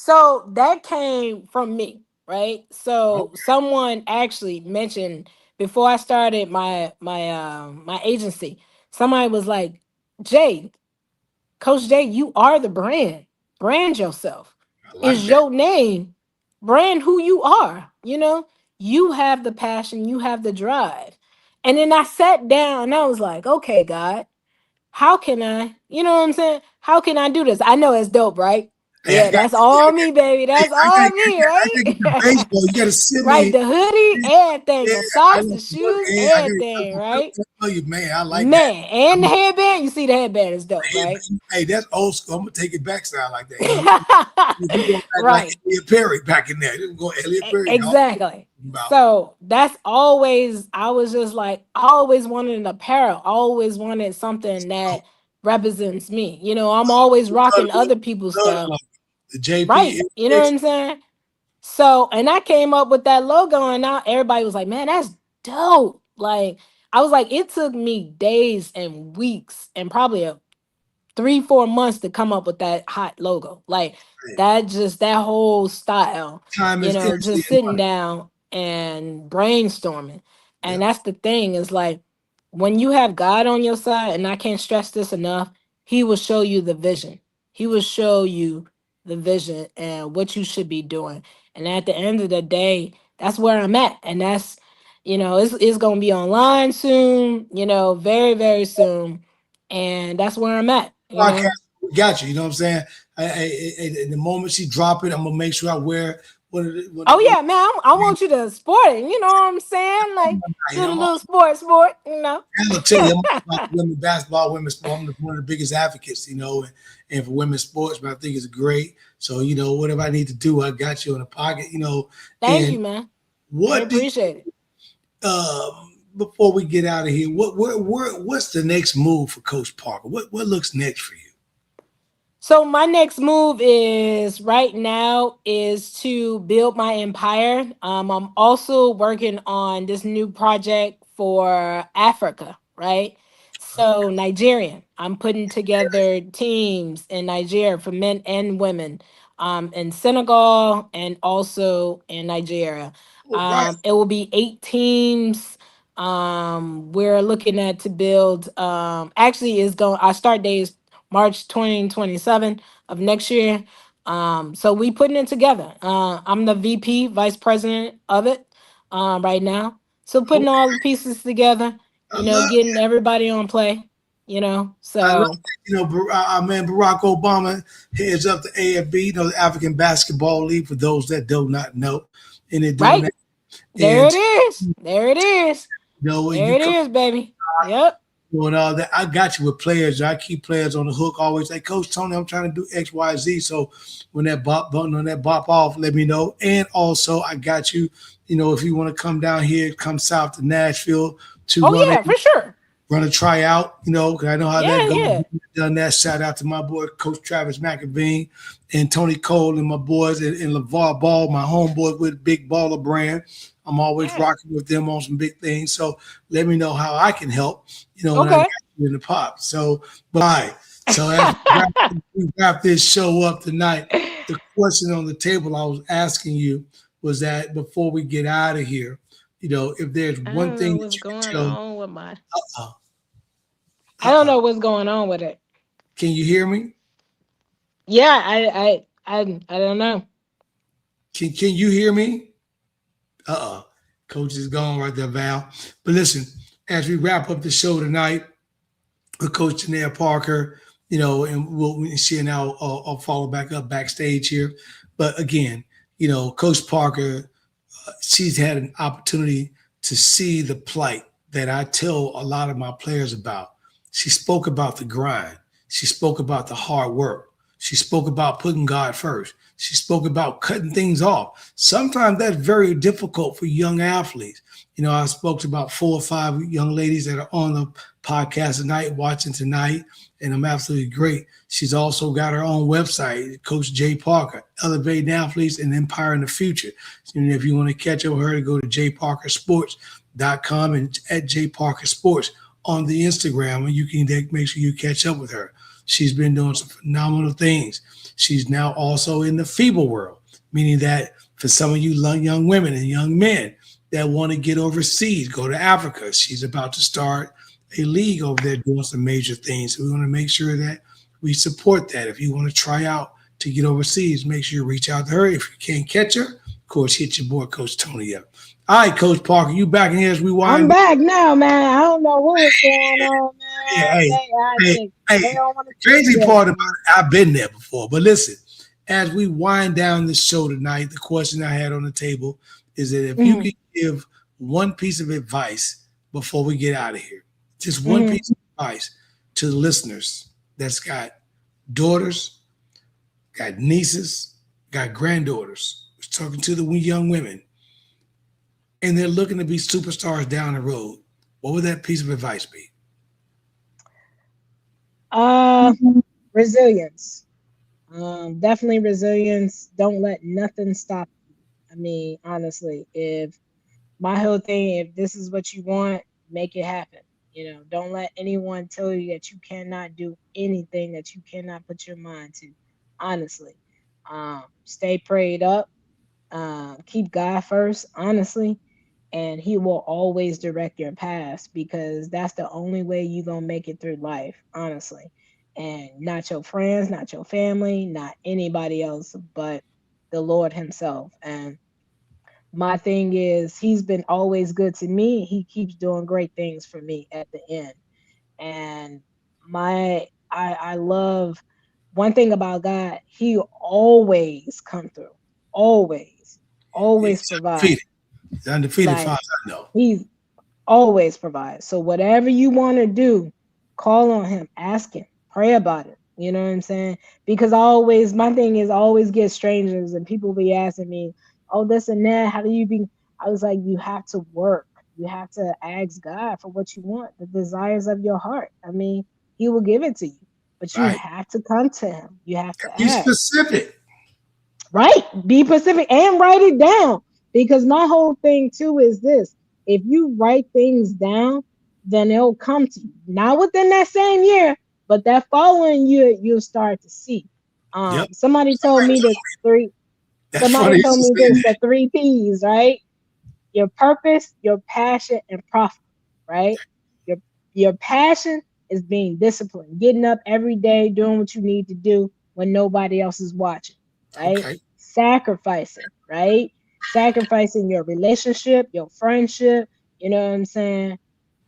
So that came from me, right? So someone actually mentioned before I started my agency, somebody was like, Jay, Coach Jay, you are the brand. Brand yourself. I like Is that. your name. Brand who you are. You know, you have the passion, you have the drive. And then I sat down and I was like, okay, God, how can I, you know what I'm saying? How can I do this? I know it's dope, right? Hey, I Yeah, got that's all me, baby. hey, That's all me, I gotta get the right? baseball. You gotta send Right, me. the hoodie, everything, Yeah, the I socks, got the one. shoes, Hey, I everything, gotta right? tell you, man. I like that. Man, and the I'm headband. You see the headband is dope, hey, right? hey, that's old school. I'm gonna take it back sound like that. We going back like Right. Elliot Perry back in there. We go Elliot Perry. Y'all Exactly. about So that's always, I was just like, I always wanted an apparel. I always wanted something that represents me. You know, I'm always rocking other people's stuff. the JP Right. You know what I'm saying? So, and I came up with that logo, and now everybody was like, man, that's dope. Like, I was like, it took me days and weeks and probably a 3-4 months to come up with that hot logo. Like that whole style, time you is know, currency just and sitting money. down and brainstorming. And Yep. that's the thing, is like when you have God on your side, and I can't stress this enough, he will show you the vision. He will show you the vision and what you should be doing. And at the end of the day, that's where I'm at. And that's, you know, it's gonna be online soon, you know, very, very soon. And that's where I'm at, you Podcast, know. we got you. You know what I'm saying? The moment she drop it, I'm gonna make sure I wear one of the Oh yeah, man, I want you to sport it. You know what I'm saying? Like you do the know, little sport, you know. I'm gonna tell you, I'm about women's basketball, women's sport. I'm one of the biggest advocates, you know, and for women's sports, but I think it's great. So, you know, whatever I need to do, I got you in the pocket, you know. Thank And you, man. I what do appreciate it. before we get out of here, what's the next move for Coach Parker? What looks next for you? So my next move is right now is to build my empire. I'm also working on this new project for Africa, right? So Nigerian. I'm putting together teams in Nigeria for men and women, in Senegal and also in Nigeria. All right. It will be 8 teams. We're looking at to build. Actually, is going. Our start date is March 2027 of next year. So we putting it together. I'm the VP, vice president of it, right now. So putting all the pieces together, I you know, love getting everybody on play, you know. I love So you know, our man Barack Obama heads up the AFB, you know, the African Basketball League, for those that do not know. And they're doing right that. there And it is. There it is. you know, There you it come is, baby. Yep. doing all that. I got you with players. I keep players on the hook. Always say, Coach Tony, I'm trying to do X, Y, Z. So when that bop button on that bop off, let me know. And also, I got you. You know, if you want to come down here, come south to Nashville to Oh yeah, for sure. run a tryout, you know, because I know how that Yeah, goes. yeah. Done that. Shout out to my boy, Coach Travis McAveen and Tony Cole and my boys and LeVar Ball, my homeboy with Big Baller Brand. I'm always Yeah. rocking with them on some big things. So let me know how I can help, you know, and I Okay. got you in the pop. So, but all right. So as we wrap this show up tonight, the question on the table I was asking you was that before we get out of here, you know, if there's I one don't know thing that what's you can going tell, on with my. uh-uh, I don't uh-uh. know what's going on with it. Can you hear me? Yeah, I don't know. Can you hear me? Coach is gone right there, Val. But listen, as we wrap up the show tonight with Coach Jenaya Parker, you know, and she and I'll follow back up backstage here. But again, you know, Coach Parker, she's had an opportunity to see the plight that I tell a lot of my players about. She spoke about the grind. She spoke about the hard work. She spoke about putting God first. She spoke about cutting things off. Sometimes that's very difficult for young athletes. You know, I spoke to about 4 or 5 young ladies that are on the podcast tonight, watching tonight, and I'm absolutely great. She's also got her own website, Coach Jay Parker, Elevating Athletes and Empowering the Future. And if you want to catch up with her, go to jparkersports.com and at jparkersports on the Instagram, and you can make sure you catch up with her. She's been doing some phenomenal things. She's now also in the FIBA world, meaning that for some of you young women and young men that want to get overseas, go to Africa, she's about to start a league over there doing some major things. So we want to make sure that we support that. If you want to try out to get overseas, make sure you reach out to her. If you can't catch her, of course, hit your boy, Coach Tony, up. All right, Coach Parker, you back in here as we wind. I'm back now, man. I don't know what was going on, man. Hey, they don't want to crazy part about it, I've been there before. But listen, as we wind down this show tonight, the question I had on the table is that if you could give one piece of advice before we get out of here, just one piece of advice to the listeners that's got daughters, got nieces, got granddaughters, talking to the young women, and they're looking to be superstars down the road, what would that piece of advice be? Resilience. Definitely resilience. Don't let nothing stop you. I mean, honestly, if my whole thing, if this is what you want, make it happen. You know, don't let anyone tell you that you cannot do anything that you cannot put your mind to. Honestly, stay prayed up. Keep God first, honestly, and He will always direct your paths because that's the only way you're gonna make it through life, honestly. And not your friends, not your family, not anybody else, but the Lord Himself. And my thing is, He's been always good to me. He keeps doing great things for me at the end. And I love one thing about God, He always come through. Always provide. He's undefeated, Like, far as I know. He's always provide. So whatever you want to do, call on Him, ask Him, pray about it. You know what I'm saying? Because my thing is, I always get strangers and people be asking me, oh, this and that, how do you be? I was like, you have to work. You have to ask God for what you want, the desires of your heart. I mean, He will give it to you, but you have to come to Him. You have to be ask. specific. Right? Be specific and write it down. Because my whole thing too is this: if you write things down, then it'll come to you. Not within that same year, but that following year, you'll start to see. Somebody told me the three. Somebody told me this: the 3 P's, right? Your purpose, your passion, and profit. Right? Your passion is being disciplined, getting up every day, doing what you need to do when nobody else is watching. Right? Okay. Sacrificing, right? Sacrificing your relationship, your friendship, you know what I'm saying?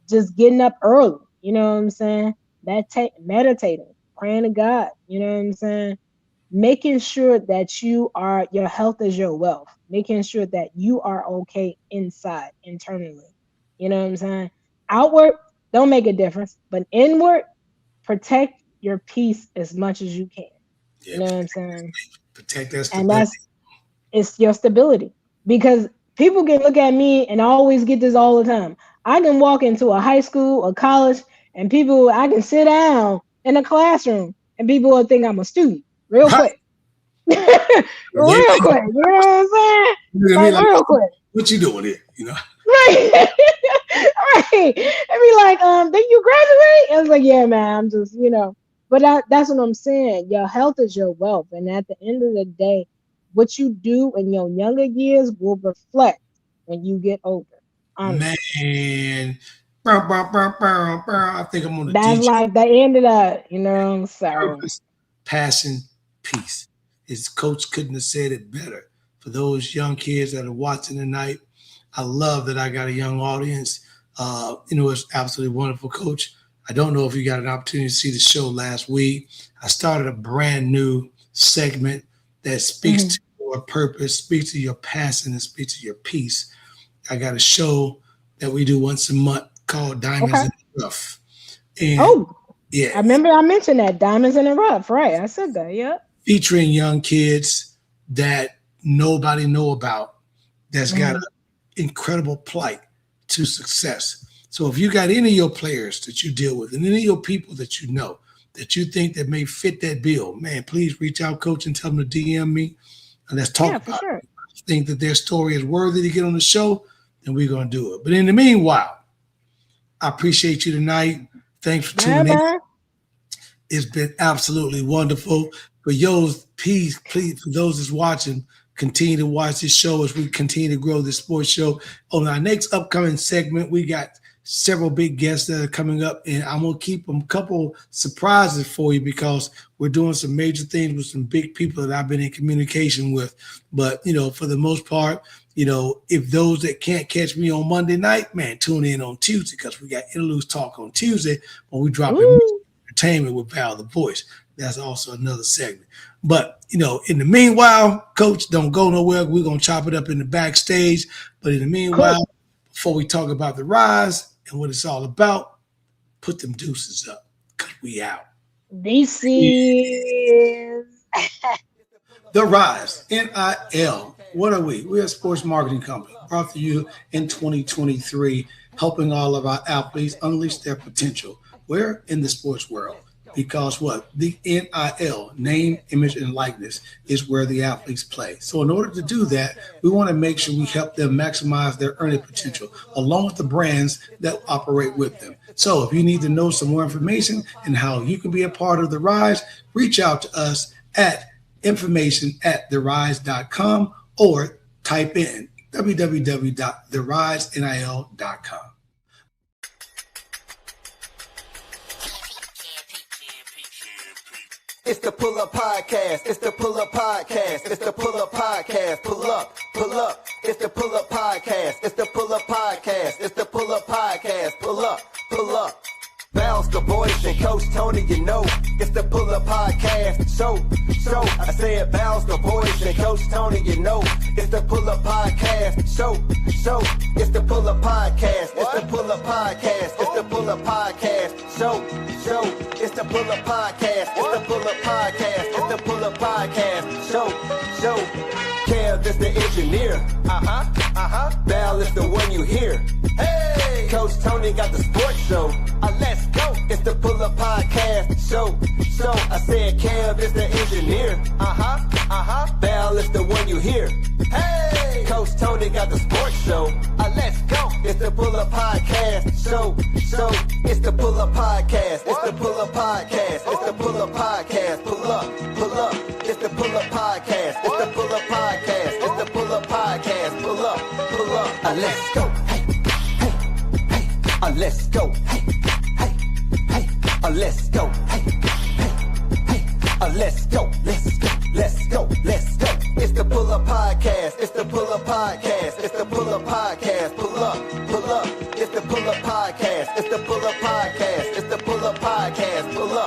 Just getting up early, you know what I'm saying? Meditating, praying to God, you know what I'm saying? Making sure that your health is your wealth, making sure that you are okay internally, you know what I'm saying? Outward, don't make a difference, but inward, protect your peace as much as you can. You know what I'm saying? Protect that stability. And it's your stability. Because people can look at me, and I always get this all the time. I can walk into a high school or college, and I can sit down in a classroom, and people will think I'm a student real quick. Real quick. You know what I'm saying? Like, real quick. What you doing here? You know? Right. Right. And be like, did you graduate? I was like, yeah, man, I'm just, But that's what I'm saying. Your health is your wealth. And at the end of the day, what you do in your younger years will reflect when you get older. Honestly. Man. I think I'm on the That's DJ. like the end of that, So purpose, passion, peace. His coach couldn't have said it better. For those young kids that are watching tonight, I love that I got a young audience. It's absolutely wonderful, Coach. I don't know if you got an opportunity to see the show last week. I started a brand new segment that speaks to your purpose, speaks to your passion, and speaks to your peace. I got a show that we do once a month called Diamonds in the Rough. And yeah, I remember I mentioned that, Diamonds in the Rough, right? I said that, yeah. Featuring young kids that nobody know about, that's got an incredible plight to success. So if you got any of your players that you deal with and any of your people that you know that you think that may fit that bill, man, please reach out, Coach, and tell them to DM me and let's talk about it. If you think that their story is worthy to get on the show, then we're going to do it. But in the meanwhile, I appreciate you tonight. Thanks for Yeah, tuning in. man. It's been absolutely wonderful. For those, please, for those that's watching, continue to watch this show as we continue to grow this sports show. On our next upcoming segment, we got several big guests that are coming up, and I'm going to keep a couple surprises for you because we're doing some major things with some big people that I've been in communication with. But, for the most part, if those that can't catch me on Monday night, man, tune in on Tuesday because we got Interludes Talk on Tuesday when we drop entertainment with Val The Voice. That's also another segment. But, in the meanwhile, Coach, don't go nowhere. We're going to chop it up in the backstage. But in the meanwhile, before we talk about the Rize and what it's all about, put them deuces up because we out. This The Rize, NIL. What are we? We're a sports marketing company brought to you in 2023, helping all of our athletes unleash their potential. We're in the sports world because what? The NIL, name, image, and likeness, is where the athletes play. So in order to do that, we want to make sure we help them maximize their earning potential along with the brands that operate with them. So if you need to know some more information and how you can be a part of the Rize, reach out to us at information@therize.com or type in www.therizenil.com. It's the Pull Up Podcast. It's the Pull Up Podcast. It's the Pull Up Podcast. Pull up, pull up. It's the Pull Up Podcast. It's the Pull Up Podcast. It's the Pull Up Podcast. Pull up, pull up. Val's the voice and Coach Tony, it's the Pull Up Podcast. So, I said Val's the voice and Coach Tony, it's the Pull Up Podcast. So, it's the Pull Up Podcast. It's the Pull Up Podcast. It's the Pull Up Podcast. So, it's the Pull Up Podcast. It's the Pull Up Podcast. It's the Pull Up Podcast. So, Kev is the engineer. Val is the one you hear. Hey, Coach Tony got the sports show. Let's go. It's the Pull Up Podcast. So I said Kev is the engineer. Val is the one you hear. Hey, Coach Tony got the sports show. Let's go. It's the Pull Up Podcast. So it's the Pull Up Podcast. It's the Pull Up Podcast. It's the Pull Up Podcast. Pull up. It's the Pull Up Podcast. It's the Pull Up Podcast. It's the Pull Up Podcast. Pull up. Let's go. Hey. Let's go. Hey. Let's go. Hey. Let's go. It's the Pull Up Podcast. It's the Pull Up Podcast. It's the Pull Up Podcast. Pull up. It's the Pull Up Podcast. It's the Pull Up Podcast. It's the Pull Up Podcast. Pull up.